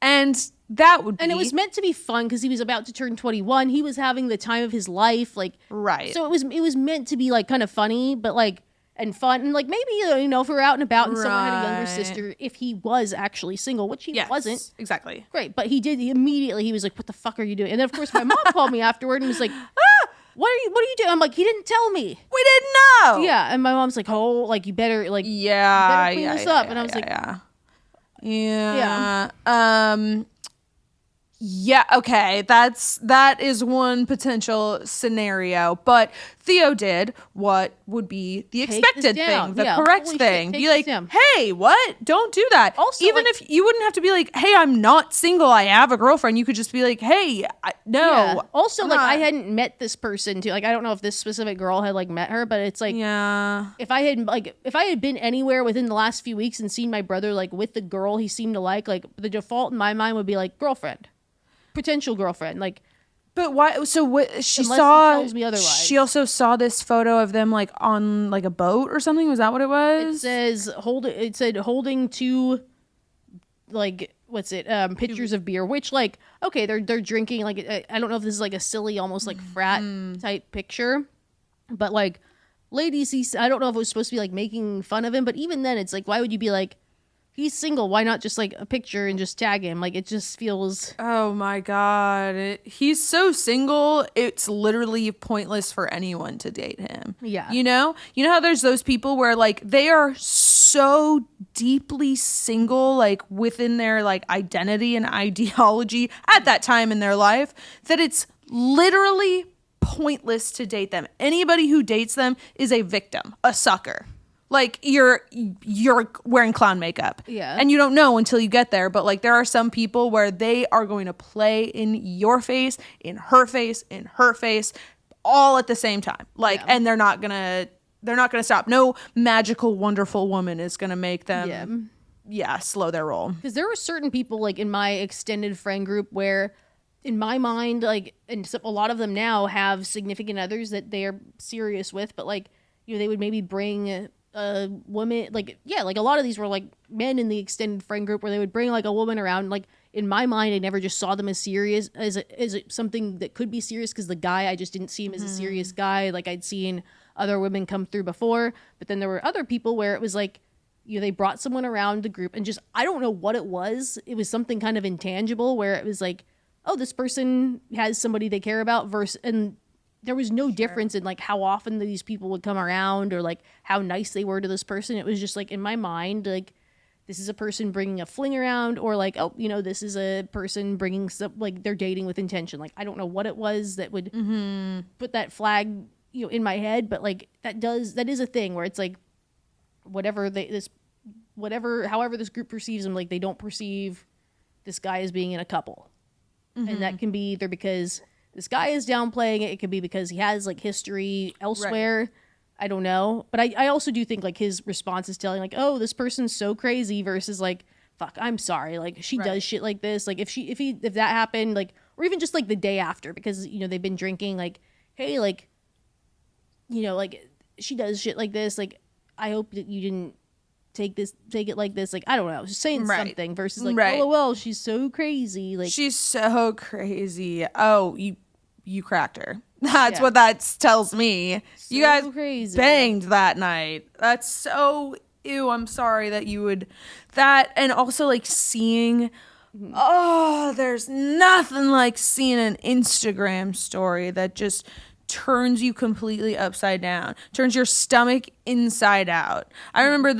[SPEAKER 2] and that would be,
[SPEAKER 1] and it was meant to be fun because he was about to turn 21. He was having the time of his life, like
[SPEAKER 2] right.
[SPEAKER 1] So it was meant to be like kind of funny, but like and fun, and like maybe you know if we were out and about and someone had a younger sister, if he was actually single, which he wasn't
[SPEAKER 2] exactly.
[SPEAKER 1] Great, but he did. Immediately he was like, "What the fuck are you doing?" And then of course my mom called me afterward and was like, What are you doing? I'm like, he didn't tell me.
[SPEAKER 2] We didn't know.
[SPEAKER 1] Yeah, and my mom's like, oh, like you better like
[SPEAKER 2] clean
[SPEAKER 1] this up. And I was like,
[SPEAKER 2] yeah, okay, that is one potential scenario. But Theo did what would be the expected thing, the correct thing. Be like, hey, what? Don't do that. Also, even if you wouldn't have to be like, hey, I'm not single, I have a girlfriend. You could just be like, hey, no.
[SPEAKER 1] Yeah. Also, like, I hadn't met this person too. Like, I don't know if this specific girl had like met her, but it's like, if I had been anywhere within the last few weeks and seen my brother like with the girl he seemed to like the default in my mind would be like girlfriend. Potential girlfriend, like,
[SPEAKER 2] but why? So what she
[SPEAKER 1] unless
[SPEAKER 2] saw?
[SPEAKER 1] He tells me otherwise.
[SPEAKER 2] She also saw this photo of them like on like a boat or something. Was that what it was?
[SPEAKER 1] It said holding two, like what's it? Pitchers of beer. Which like okay, they're drinking. Like I don't know if this is like a silly, almost like frat type picture, but like ladies, I don't know if it was supposed to be like making fun of him, but even then, it's like why would you be like he's single. Why not just like a picture and just tag him? Like it just feels.
[SPEAKER 2] Oh my God. He's so single, it's literally pointless for anyone to date him.
[SPEAKER 1] Yeah.
[SPEAKER 2] You know how there's those people where like they are so deeply single, like within their like identity and ideology at that time in their life, that it's literally pointless to date them. Anybody who dates them is a victim, a sucker. Like you're wearing clown makeup.
[SPEAKER 1] Yeah.
[SPEAKER 2] And you don't know until you get there. But like there are some people where they are going to play in your face, in her face, all at the same time. Like, and they're not gonna stop. No magical, wonderful woman is gonna make them slow their roll.
[SPEAKER 1] Because there were certain people like in my extended friend group where in my mind, like, and a lot of them now have significant others that they are serious with, but like, they would maybe bring a woman, like a lot of these were like men in the extended friend group where they would bring like a woman around. Like in my mind, I never just saw them as serious as something that could be serious, because the guy, I just didn't see him as a serious guy. Like I'd seen other women come through before, but then there were other people where it was like, they brought someone around the group and just, I don't know what it was. It was something kind of intangible where it was like, oh, this person has somebody they care about and there was no difference in like how often these people would come around or like how nice they were to this person. It was just like in my mind, like this is a person bringing a fling around, or like, oh, this is a person bringing some, like they're dating with intention. Like I don't know what it was that would put that flag, in my head, but like that is a thing where it's like however this group perceives them, like they don't perceive this guy as being in a couple. And that can be either because this guy is downplaying it. It could be because he has like history elsewhere. Right. I don't know. But I also do think like his response is telling like, oh, this person's so crazy, versus like, fuck, I'm sorry. Like she does shit like this. Like if that happened, like, or even just like the day after, because, they've been drinking, like, hey, like, like she does shit like this. Like, I hope that you didn't take it like this. Like, I don't know, just saying something versus like, oh, well, she's so crazy. Like
[SPEAKER 2] she's so crazy. Oh, you cracked her. That's what that tells me. So you guys crazy. Banged that night. That's so ew. I'm sorry that you would that. And also like seeing, there's nothing like seeing an Instagram story that just turns you completely upside down, turns your stomach inside out. I remember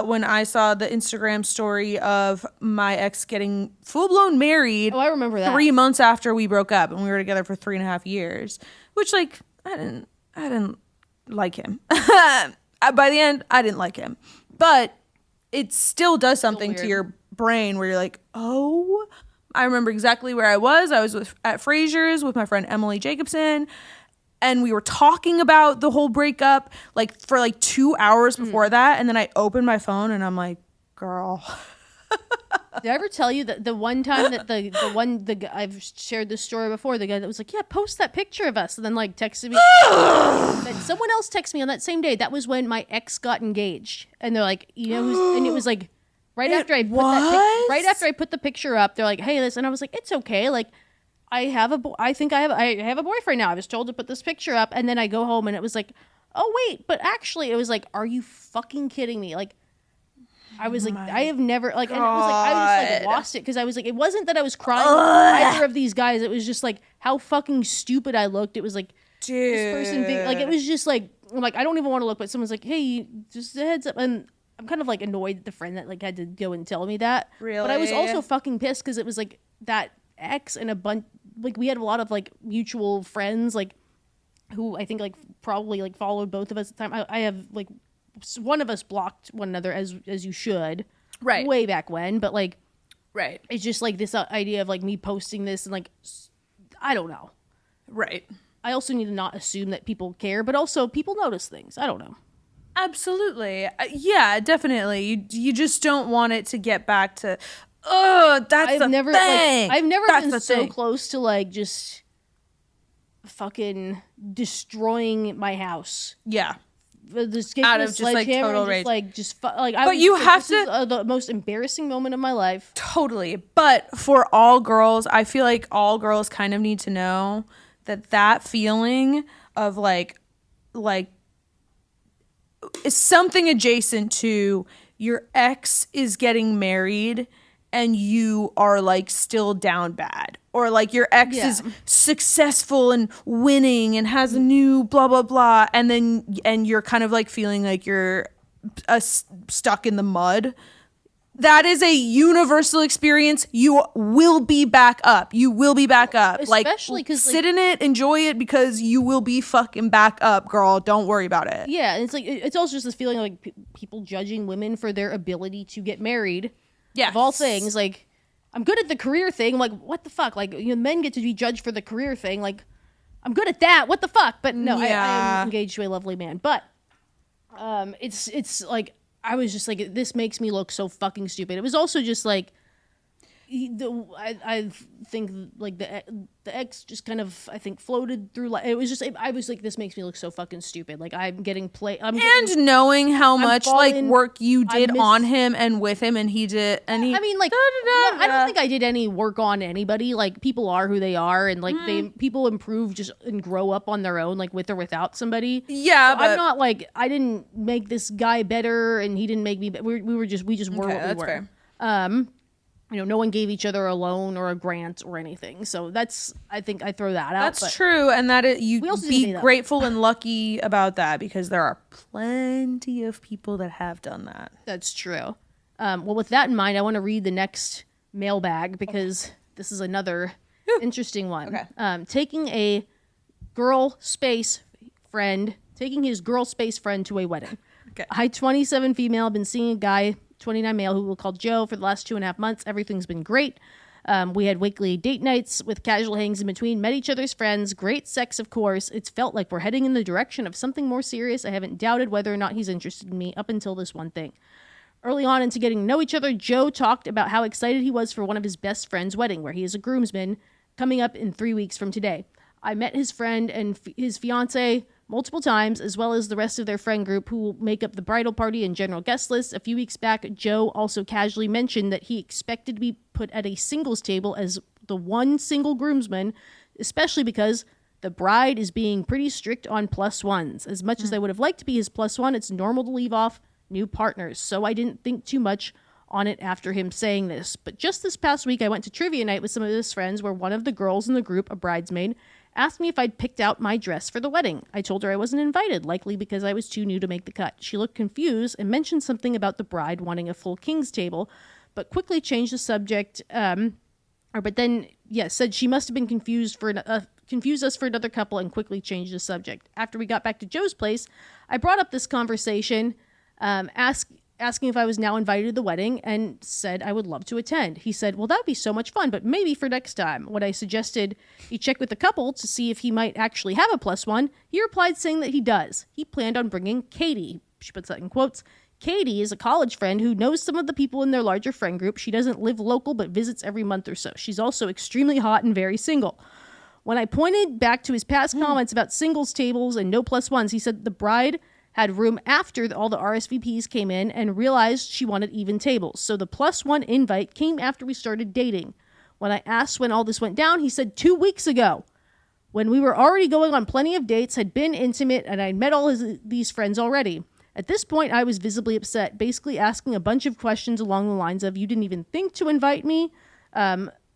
[SPEAKER 2] when I saw the Instagram story of my ex getting full-blown married.
[SPEAKER 1] Oh, I remember that.
[SPEAKER 2] 3 months after we broke up, and we were together for 3.5 years, which like I didn't like him. By the end, I didn't like him, but it still does something to your brain where you're like, oh, I remember exactly where I was. I was at Fraser's with my friend Emily Jacobson, and we were talking about the whole breakup like for like 2 hours before that. And then I opened my phone and I'm like, girl.
[SPEAKER 1] Did I ever tell you that the one time that the I've shared this story before, the guy that was like, yeah, post that picture of us, and then like texted me. Then someone else texted me on that same day. That was when my ex got engaged, and they're like, and it was like right after I put the picture up. They're like, hey, listen. I was like, it's okay. Like, I have a boyfriend now. I was told to put this picture up, and then I go home and it was like, oh wait, but actually it was like, are you fucking kidding me? Like, I was like, I have never like, and it was like I just like lost it, because I was like, it wasn't that I was crying for either of these guys. It was just like how fucking stupid I looked. It was like, dude, this person like, it was just like, I'm like, I don't even want to look, but someone's like, hey, just a heads up, and I'm kind of like annoyed at the friend that like had to go and tell me that. Really? But I was also fucking pissed because it was like that ex and a bunch, like we had a lot of like mutual friends like who I think like probably like followed both of us at the time. I have like one of us blocked one another as you should, right, way back when, but like, right, it's just like this idea of like me posting this and like, I don't know, right. I also need to not assume that people care, but also people notice things. I don't know. Absolutely. Yeah, definitely. You just don't want it to get back to, that's I've never been so close to like just fucking destroying my house. Yeah. Out of just like total rage. But you have to. The most embarrassing moment of my life. Totally. But for all girls, I feel like all girls kind of need to know that feeling of like is something adjacent to
[SPEAKER 2] your ex is getting married and you are like still down bad, or like your ex is successful and winning and has a new blah blah blah, and you're kind of like feeling like you're stuck in the mud. That is a universal experience. You will be back up. You will be back up.
[SPEAKER 1] Especially because
[SPEAKER 2] sit in it, enjoy it, because you will be fucking back up, girl. Don't worry about it.
[SPEAKER 1] Yeah, and it's like it's also just this feeling of like people judging women for their ability to get married. Yeah, of all things, like I'm good at the career thing. I'm like, what the fuck? Like, you know, men get to be judged for the career thing. Like, I'm good at that. What the fuck? But no, I am engaged to a lovely man. But it's like. I was just like, this makes me look so fucking stupid. It was also just like, I think like the ex just kind of, I think, floated through. Like, it was just, I was like, this makes me look so fucking stupid. Like, I'm getting
[SPEAKER 2] knowing how much like work you did on him and with him, and he did. And he,
[SPEAKER 1] I mean, like, I don't think I did any work on anybody. Like, people are who they are, and like people improve just and grow up on their own, like with or without somebody.
[SPEAKER 2] Yeah,
[SPEAKER 1] so
[SPEAKER 2] but
[SPEAKER 1] I'm not like, I didn't make this guy better, and he didn't make me. We just were what we were. Fair. You know, no one gave each other a loan or a grant or anything. So I think I throw that out.
[SPEAKER 2] That's true. And that you be grateful and lucky about that, because there are plenty of people that have done that.
[SPEAKER 1] That's true. Well, with that in mind, I want to read the next mailbag, because this is another interesting one. Okay. Taking his girl space friend to a wedding. Okay. I, 27 female, been seeing a guy, 29 male, who we'll call Joe, for the last 2.5 months. Everything's been great. We had weekly date nights with casual hangs in between, met each other's friends, great sex, of course. It's felt like we're heading in the direction of something more serious. I haven't doubted whether or not he's interested in me up until this one thing. Early on into getting to know each other, Joe talked about how excited he was for one of his best friend's wedding, where he is a groomsman, coming up in 3 weeks from today. I met his friend and his fiance multiple times, as well as the rest of their friend group who will make up the bridal party and general guest list. A few weeks back, Joe also casually mentioned that he expected to be put at a singles table as the one single groomsman, especially because the bride is being pretty strict on plus ones. As much as I would have liked to be his plus one, it's normal to leave off new partners, so I didn't think too much on it after him saying this. But just this past week, I went to trivia night with some of his friends, where one of the girls in the group, a bridesmaid, asked me if I'd picked out my dress for the wedding. I told her I wasn't invited, likely because I was too new to make the cut. She looked confused and mentioned something about the bride wanting a full king's table, but quickly changed the subject. Said she must have been confused us for another couple, and quickly changed the subject. After we got back to Joe's place, I brought up this conversation, asking if I was now invited to the wedding, and said I would love to attend. He said, well, that would be so much fun, but maybe for next time. When I suggested he check with the couple to see if he might actually have a plus one, he replied saying that he does. He planned on bringing Katie. She puts that in quotes. Katie is a college friend who knows some of the people in their larger friend group. She doesn't live local, but visits every month or so. She's also extremely hot and very single. When I pointed back to his past comments about singles tables and no plus ones, he said the bride had room after all the RSVPs came in and realized she wanted even tables. So the plus one invite came after we started dating. When I asked when all this went down, he said 2 weeks ago, when we were already going on plenty of dates, had been intimate, and I'd met all these friends already. At this point, I was visibly upset, basically asking a bunch of questions along the lines of, you didn't even think to invite me,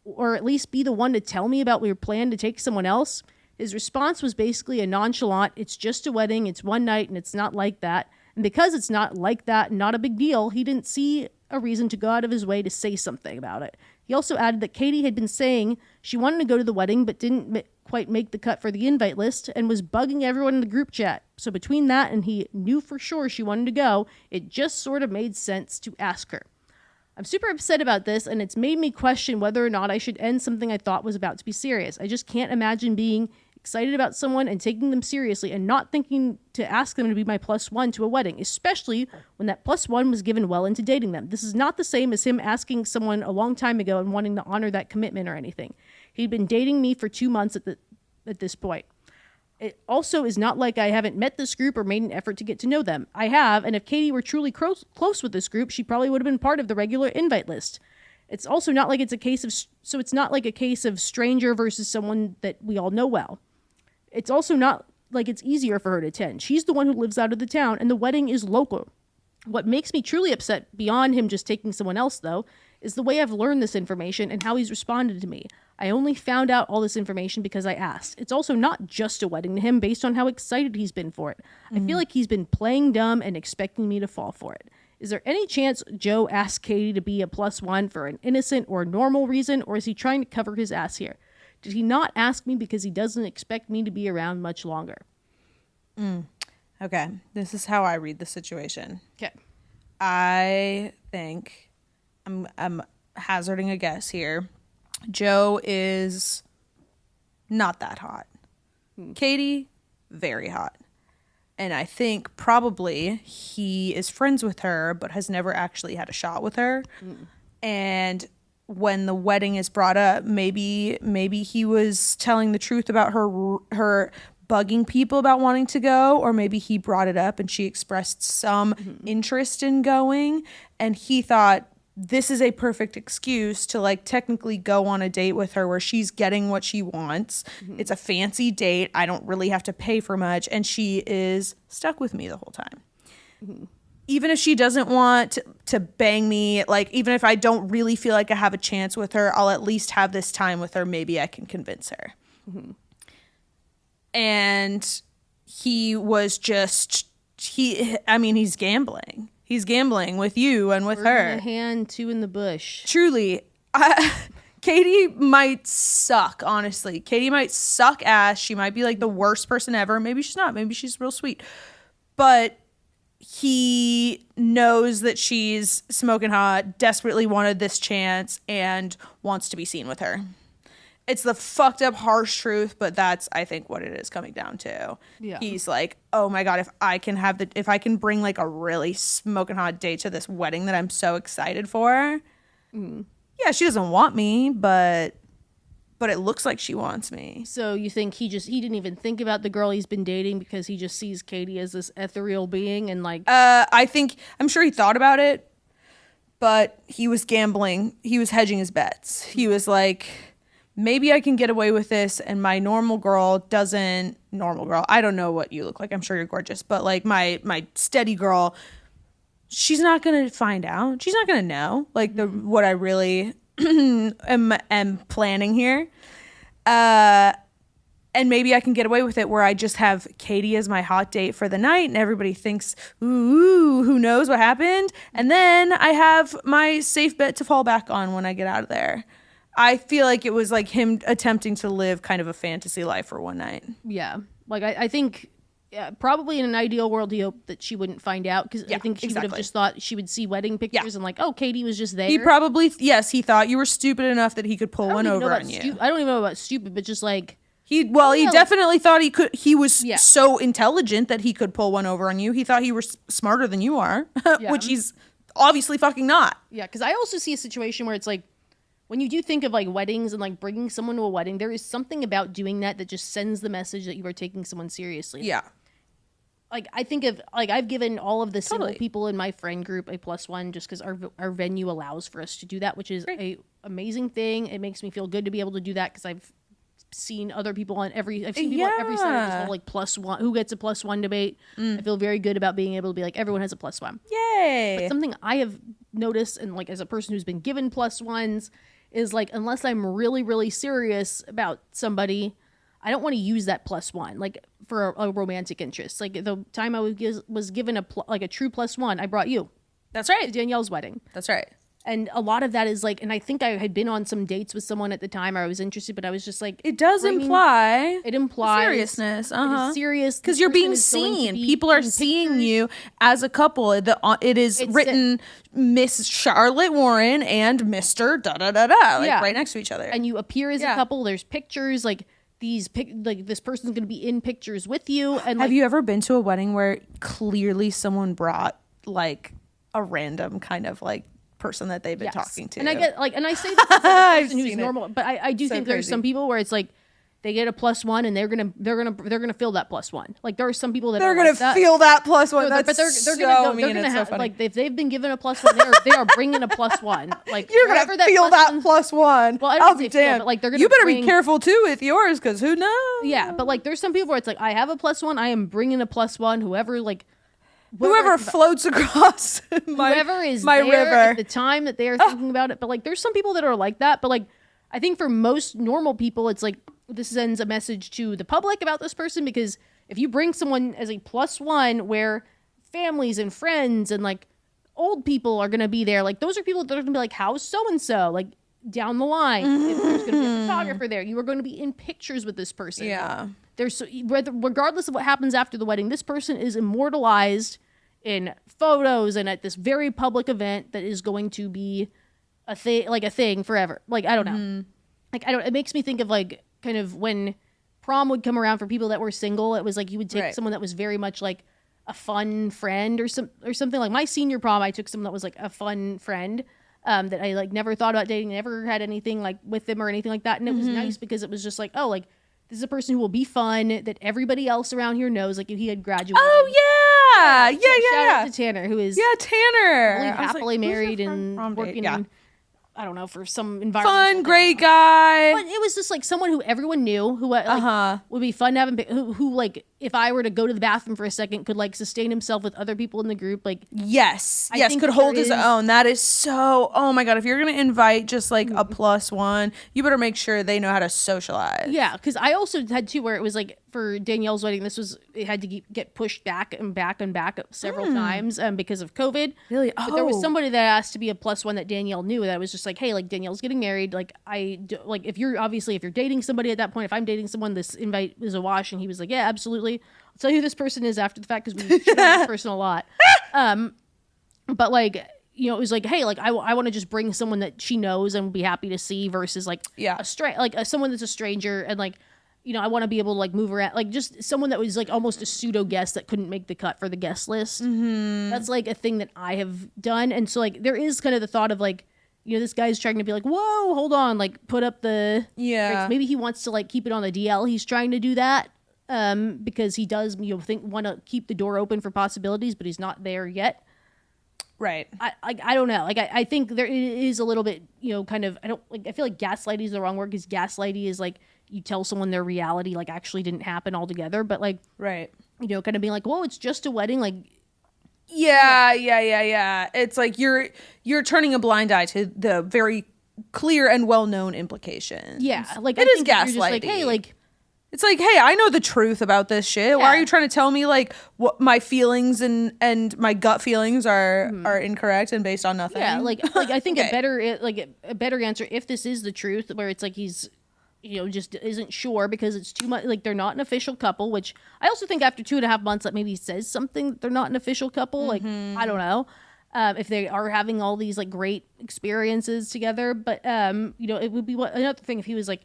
[SPEAKER 1] or at least be the one to tell me about your plan to take someone else. His response was basically a nonchalant, it's just a wedding, it's one night, and it's not like that. And because it's not like that and not a big deal, he didn't see a reason to go out of his way to say something about it. He also added that Katie had been saying she wanted to go to the wedding but didn't quite make the cut for the invite list and was bugging everyone in the group chat. So between that and he knew for sure she wanted to go, it just sort of made sense to ask her. I'm super upset about this, and it's made me question whether or not I should end something I thought was about to be serious. I just can't imagine being excited about someone and taking them seriously and not thinking to ask them to be my plus one to a wedding, especially when that plus one was given well into dating them. This is not the same as him asking someone a long time ago and wanting to honor that commitment or anything. He'd been dating me for 2 months at this point. It also is not like I haven't met this group or made an effort to get to know them. I have, and if Katie were truly close with this group, she probably would have been part of the regular invite list. It's also not like it's not like a case of stranger versus someone that we all know well. It's also not like it's easier for her to attend. She's the one who lives out of the town, and the wedding is local. What makes me truly upset beyond him just taking someone else, though, is the way I've learned this information and how he's responded to me. I only found out all this information because I asked. It's also not just a wedding to him based on how excited he's been for it. I feel like he's been playing dumb and expecting me to fall for it. Is there any chance Joe asked Katie to be a +1 for an innocent or normal reason, or is he trying to cover his ass here? Did he not ask me because he doesn't expect me to be around much longer?
[SPEAKER 2] Okay, this is how I read the situation.
[SPEAKER 1] Okay.
[SPEAKER 2] I think I'm hazarding a guess here. Joe is not that hot. Katie, very hot. And I think probably he is friends with her, but has never actually had a shot with her. And when the wedding is brought up, maybe he was telling the truth about her bugging people about wanting to go, or maybe he brought it up and she expressed some interest in going, and he thought this is a perfect excuse to like technically go on a date with her where she's getting what she wants. It's a fancy date. I don't really have to pay for much, and she is stuck with me the whole time. Even if she doesn't want to bang me, like even if I don't really feel like I have a chance with her, I'll at least have this time with her. Maybe I can convince her. And he was just, he's gambling. He's gambling with you and with
[SPEAKER 1] Bird in
[SPEAKER 2] her.
[SPEAKER 1] the hand, two in the bush.
[SPEAKER 2] Truly. Katie might suck, honestly. Katie might suck ass. She might be like the worst person ever. Maybe she's not. Maybe she's real sweet. But he knows that she's smoking hot, desperately wanted this chance, and wants to be seen with her. It's the fucked up harsh truth, but that's, I think, what it is coming down to.
[SPEAKER 1] Yeah.
[SPEAKER 2] He's like, oh my God, if I can bring like a really smoking hot date to this wedding that I'm so excited for. Yeah, she doesn't want me, but it looks like she wants me.
[SPEAKER 1] So you think he didn't even think about the girl he's been dating because he just sees Katie as this ethereal being and like...
[SPEAKER 2] I'm sure he thought about it, but he was gambling. He was hedging his bets. He was like... maybe I can get away with this, and my normal girl, I don't know what you look like. I'm sure you're gorgeous. But like my steady girl, she's not going to find out. She's not going to know like what I really am planning here. And maybe I can get away with it where I just have Katie as my hot date for the night and everybody thinks, ooh, who knows what happened? And then I have my safe bet to fall back on when I get out of there. I feel like it was like him attempting to live kind of a fantasy life for one night.
[SPEAKER 1] Yeah. Like, I think probably in an ideal world, he hoped that she wouldn't find out because I think she would have just thought she would see wedding pictures and like, oh, Katie was just there.
[SPEAKER 2] He probably, he thought you were stupid enough that he could pull one over on you.
[SPEAKER 1] I don't even know about stupid, but just like...
[SPEAKER 2] He definitely thought he was so intelligent that he could pull one over on you. He thought he was smarter than you are, which he's obviously fucking not.
[SPEAKER 1] Yeah, because I also see a situation where it's like, when you do think of like weddings and like bringing someone to a wedding, there is something about doing that just sends the message that you are taking someone seriously.
[SPEAKER 2] Yeah.
[SPEAKER 1] Like I think of like I've given all of the single people in my friend group a +1 just because our venue allows for us to do that, which is a amazing thing. It makes me feel good to be able to do that because I've seen other people on every side of this whole like +1 who gets a +1 debate. I feel very good about being able to be like everyone has a +1.
[SPEAKER 2] Yay!
[SPEAKER 1] But something I have noticed, and like as a person who's been given +1s, is like unless I'm really, really serious about somebody, I don't want to use that +1 like for a romantic interest. Like the time I was given a true +1, I brought you.
[SPEAKER 2] That's right.
[SPEAKER 1] To Danielle's wedding.
[SPEAKER 2] That's right.
[SPEAKER 1] And a lot of that is like, and I think I had been on some dates with someone at the time I was interested, but I was just like,
[SPEAKER 2] it does imply seriousness.
[SPEAKER 1] It is serious
[SPEAKER 2] because you're being seen. People are seeing you as a couple. It is written Miss Charlotte Warren and Mr. Da da da da, like right next to each other,
[SPEAKER 1] and you appear as a couple. There's pictures like this person's going to be in pictures with you. And
[SPEAKER 2] have you ever been to a wedding where clearly someone brought like a random kind of like person that they've been talking to?
[SPEAKER 1] And I get like, and I say that as a person who's normal, but I do think there's some people where it's like they get a +1 and they're gonna feel that +1. Like there are some people that
[SPEAKER 2] they're gonna feel that +1.
[SPEAKER 1] No,
[SPEAKER 2] that's
[SPEAKER 1] but they're
[SPEAKER 2] so
[SPEAKER 1] gonna
[SPEAKER 2] mean. It's so funny.
[SPEAKER 1] like if they've been given a +1, they are bringing a +1. Like
[SPEAKER 2] you're gonna feel that +1.
[SPEAKER 1] Well, I don't say feel, but like they're gonna.
[SPEAKER 2] You better be careful too with yours because who knows?
[SPEAKER 1] Yeah, but like there's some people where it's like I have a +1, I am bringing a +1. Whoever like.
[SPEAKER 2] whoever floats across
[SPEAKER 1] whoever is
[SPEAKER 2] my
[SPEAKER 1] there
[SPEAKER 2] river
[SPEAKER 1] at the time that they are thinking about it. But like, there's some people that are like that. But like, I think for most normal people, it's like this sends a message to the public about this person, because if you bring someone as a +1 where families and friends and like old people are going to be there, like those are people that are going to be like, how's so-and-so? Like down the line, if there's going to be a photographer there, you are going to be in pictures with this person.
[SPEAKER 2] Yeah.
[SPEAKER 1] There's regardless of what happens after the wedding, this person is immortalized in photos and at this very public event that is going to be a thing forever. Like, I don't know. Like, it makes me think of like kind of when prom would come around for people that were single. It was like you would take someone that was very much like a fun friend or something. Like my senior prom, I took someone that was like a fun friend that I like never thought about dating, never had anything like with them or anything like that. And it was nice because it was just like, oh, like this is a person who will be fun that everybody else around here knows. Like he had graduated.
[SPEAKER 2] Oh yeah.
[SPEAKER 1] Shout out to Tanner, who is
[SPEAKER 2] Tanner,
[SPEAKER 1] happily married and working.
[SPEAKER 2] Yeah.
[SPEAKER 1] I don't know, for some environment.
[SPEAKER 2] Fun, great guy.
[SPEAKER 1] But it was just like someone who everyone knew, who like, would be fun to have him, who like if I were to go to the bathroom for a second could like sustain himself with other people in the group. Like
[SPEAKER 2] yes, could hold his own. That is so. Oh my god, if you're gonna invite just like a +1, you better make sure they know how to socialize.
[SPEAKER 1] Yeah, because I also had two where it was like for Danielle's wedding, it had to get pushed back and back and back several times because of COVID.
[SPEAKER 2] Really?
[SPEAKER 1] But there was somebody that asked to be a +1 that Danielle knew, that was just like, hey, like Danielle's getting married. Like like if you're dating somebody at that point, if I'm dating someone, this invite is a wash. And he was like, yeah, absolutely. I'll tell you who this person is after the fact, because we shit on this person a lot. But like, you know, it was like, hey, like I want to just bring someone that she knows and will be happy to see versus like someone that's a stranger, and like, you know, I want to be able to like move around, like just someone that was like almost a pseudo guest that couldn't make the cut for the guest list. That's like a thing that I have done. And so like there is kind of the thought of like, you know, this guy's trying to be like, whoa, hold on, like put up the maybe he wants to like keep it on the DL. He's trying to do that because he does, you know, want to keep the door open for possibilities, but he's not there yet.
[SPEAKER 2] Right.
[SPEAKER 1] I don't know. Like I think there is a little bit, you know, kind of, I feel like gaslighting is the wrong word, because gaslighting is like you tell someone their reality like actually didn't happen altogether, but like, you know, kind of being like, whoa, it's just a wedding, like.
[SPEAKER 2] Yeah. It's like you're turning a blind eye to the very clear and well-known implications.
[SPEAKER 1] Yeah, like
[SPEAKER 2] it is gaslighting.
[SPEAKER 1] Like, hey, like
[SPEAKER 2] it's like, hey, I know the truth about this shit. Why are you trying to tell me like what my feelings and my gut feelings are incorrect and based on nothing?
[SPEAKER 1] Yeah, like I think a better answer, if this is the truth, where it's like he's, you know, just isn't sure because it's too much, like they're not an official couple, which I also think after 2.5 months that maybe says something that they're not an official couple. Like, I don't know if they are having all these like great experiences together, but you know, it would be another thing if he was like,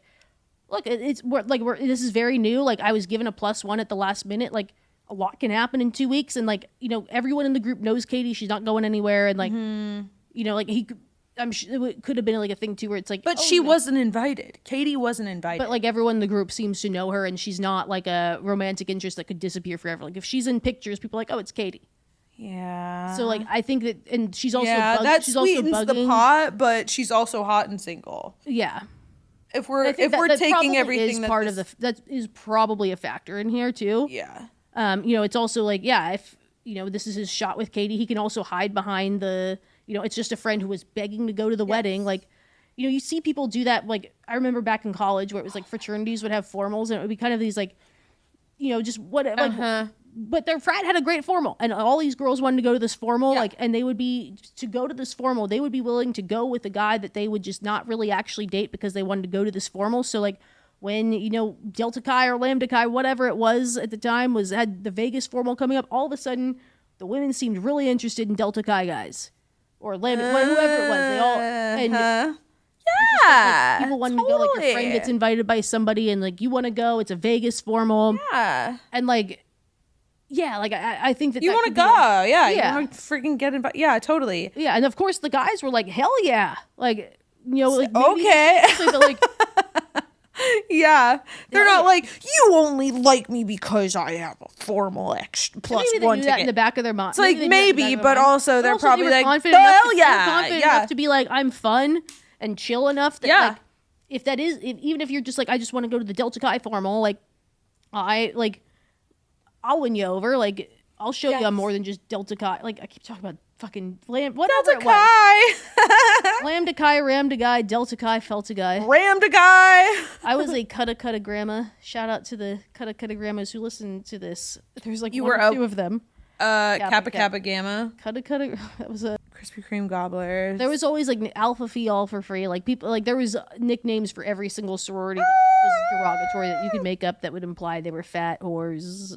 [SPEAKER 1] look, this is very new. Like I was given a +1 at the last minute. Like a lot can happen in 2 weeks. And like, you know, everyone in the group knows Katie. She's not going anywhere. And like, you know, like I'm sure it could have been like a thing too, where it's like,
[SPEAKER 2] but she wasn't invited. Katie wasn't invited.
[SPEAKER 1] But like everyone in the group seems to know her, and she's not like a romantic interest that could disappear forever. Like if she's in pictures, people are like, oh, it's Katie.
[SPEAKER 2] Yeah.
[SPEAKER 1] So like I think that, and she's also
[SPEAKER 2] that sweetens the pot, but she's also hot and single.
[SPEAKER 1] Yeah.
[SPEAKER 2] If we're taking everything
[SPEAKER 1] that is probably a factor in here too.
[SPEAKER 2] Yeah.
[SPEAKER 1] You know, it's also like, yeah, if you know this is his shot with Katie, he can also hide behind the, you know, it's just a friend who was begging to go to the wedding. Like, you know, you see people do that. Like I remember back in college where it was like fraternities would have formals, and it would be kind of these like, you know, just what like. But their frat had a great formal, and all these girls wanted to go to this formal, like, and they would be willing to go with a guy that they would just not really actually date because they wanted to go to this formal. So like when, you know, Delta Chi or Lambda Chi, whatever it was at the time, had the Vegas formal coming up, all of a sudden the women seemed really interested in Delta Chi guys or Lambda, whoever it was. They all, and like, people wanted to go, like your friend gets invited by somebody and like you want to go, it's a Vegas formal.
[SPEAKER 2] Yeah.
[SPEAKER 1] And like, yeah, like I think that
[SPEAKER 2] you want to go, you want to freaking get invited. Yeah, totally.
[SPEAKER 1] Yeah, and of course the guys were like, hell yeah, like, you know, like
[SPEAKER 2] okay,
[SPEAKER 1] but like,
[SPEAKER 2] yeah, they're not like, you only like me because I have a formal extra +1 ticket.
[SPEAKER 1] That in the back of their mind.
[SPEAKER 2] It's like maybe, but also they're probably like,
[SPEAKER 1] hell yeah, enough to be like, I'm fun and chill enough that like, if that is, even if you're just like, I just want to go to the Delta Chi formal, like I'll win you over. Like, I'll show you I'm more than just Delta Chi. Like, I keep talking about fucking whatever
[SPEAKER 2] Delta
[SPEAKER 1] it was.
[SPEAKER 2] Chi.
[SPEAKER 1] Lambda Chi, Ramda Guy, Delta Chi, Felta Guy.
[SPEAKER 2] Ramda Guy.
[SPEAKER 1] I was a Cutta Grandma. Shout out to the Cutta Grandmas who listen to this. There's like one or two of them.
[SPEAKER 2] Kappa Gamma.
[SPEAKER 1] Cutta. That was a
[SPEAKER 2] Krispy Kreme gobblers.
[SPEAKER 1] There was always like Alpha Phi all for free. Like people, like there was nicknames for every single sorority that was derogatory that you could make up that would imply they were fat whores.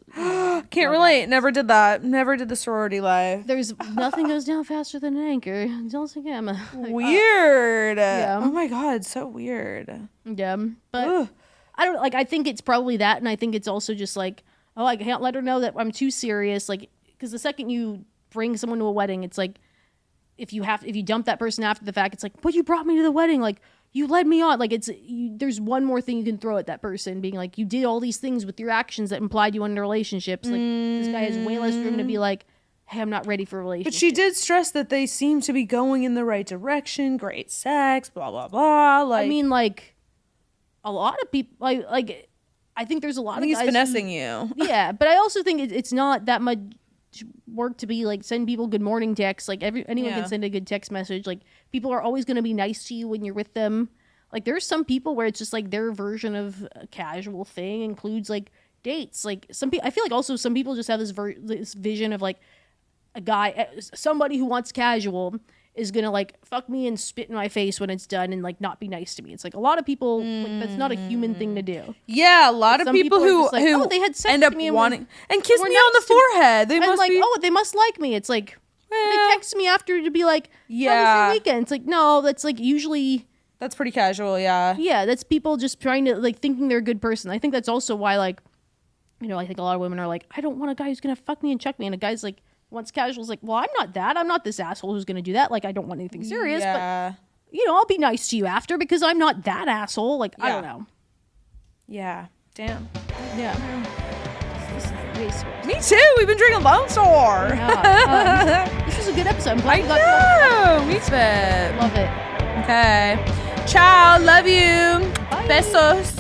[SPEAKER 2] Can't relate. Never did that. Never did the sorority life.
[SPEAKER 1] There's nothing goes down faster than an anchor. Delta Gamma. Like,
[SPEAKER 2] weird.
[SPEAKER 1] Yeah.
[SPEAKER 2] Oh my god, so weird.
[SPEAKER 1] Yeah, but I don't like. I think it's probably that, and I think it's also just like, oh, I can't let her know that I'm too serious. Like, because the second you bring someone to a wedding, it's like if you dump that person after the fact, it's like, but you brought me to the wedding, like you led me on. Like there's one more thing you can throw at that person, being like, you did all these things with your actions that implied you wanted relationships. Like this guy has way less room to be like, hey, I'm not ready for a relationship.
[SPEAKER 2] But she did stress that they seem to be going in the right direction. Great sex, blah blah blah. Like,
[SPEAKER 1] I mean, like a lot of people, like I think there's a lot of guys
[SPEAKER 2] he's finessing you.
[SPEAKER 1] Yeah, but I also think it's not that much work to be like send people good morning texts. Like anyone can send a good text message. Like people are always going to be nice to you when you're with them. Like there's some people where it's just like their version of a casual thing includes like dates. Like some people, I feel like also some people just have this vision of like a guy, somebody who wants casual is gonna like fuck me and spit in my face when it's done and like not be nice to me. It's like a lot of people like that's not a human thing to do.
[SPEAKER 2] Yeah, a lot of people who
[SPEAKER 1] like,
[SPEAKER 2] who
[SPEAKER 1] they had sex
[SPEAKER 2] end up
[SPEAKER 1] with me
[SPEAKER 2] wanting and kiss me on the
[SPEAKER 1] nice to me.
[SPEAKER 2] forehead. They
[SPEAKER 1] And
[SPEAKER 2] must
[SPEAKER 1] like,
[SPEAKER 2] be
[SPEAKER 1] they must like me. It's like they text me after to be like, how was your weekend? It's like, no, that's like usually
[SPEAKER 2] that's pretty casual. Yeah,
[SPEAKER 1] that's people just trying to like thinking they're a good person. I think that's also why like, you know, I think a lot of women are like, I don't want a guy who's gonna fuck me and chuck me, and a guy's like wants casual is like, well, I'm not that. I'm not this asshole who's gonna do that. Like, I don't want anything serious, but you know, I'll be nice to you after because I'm not that asshole. Like, I don't know.
[SPEAKER 2] Yeah. Damn.
[SPEAKER 1] Yeah.
[SPEAKER 2] Me too. We've been drinking Lone Star.
[SPEAKER 1] Yeah. This was a good episode. I'm glad
[SPEAKER 2] I know. Me too.
[SPEAKER 1] Love it.
[SPEAKER 2] Okay. Ciao. Love you.
[SPEAKER 1] Bye.
[SPEAKER 2] Besos.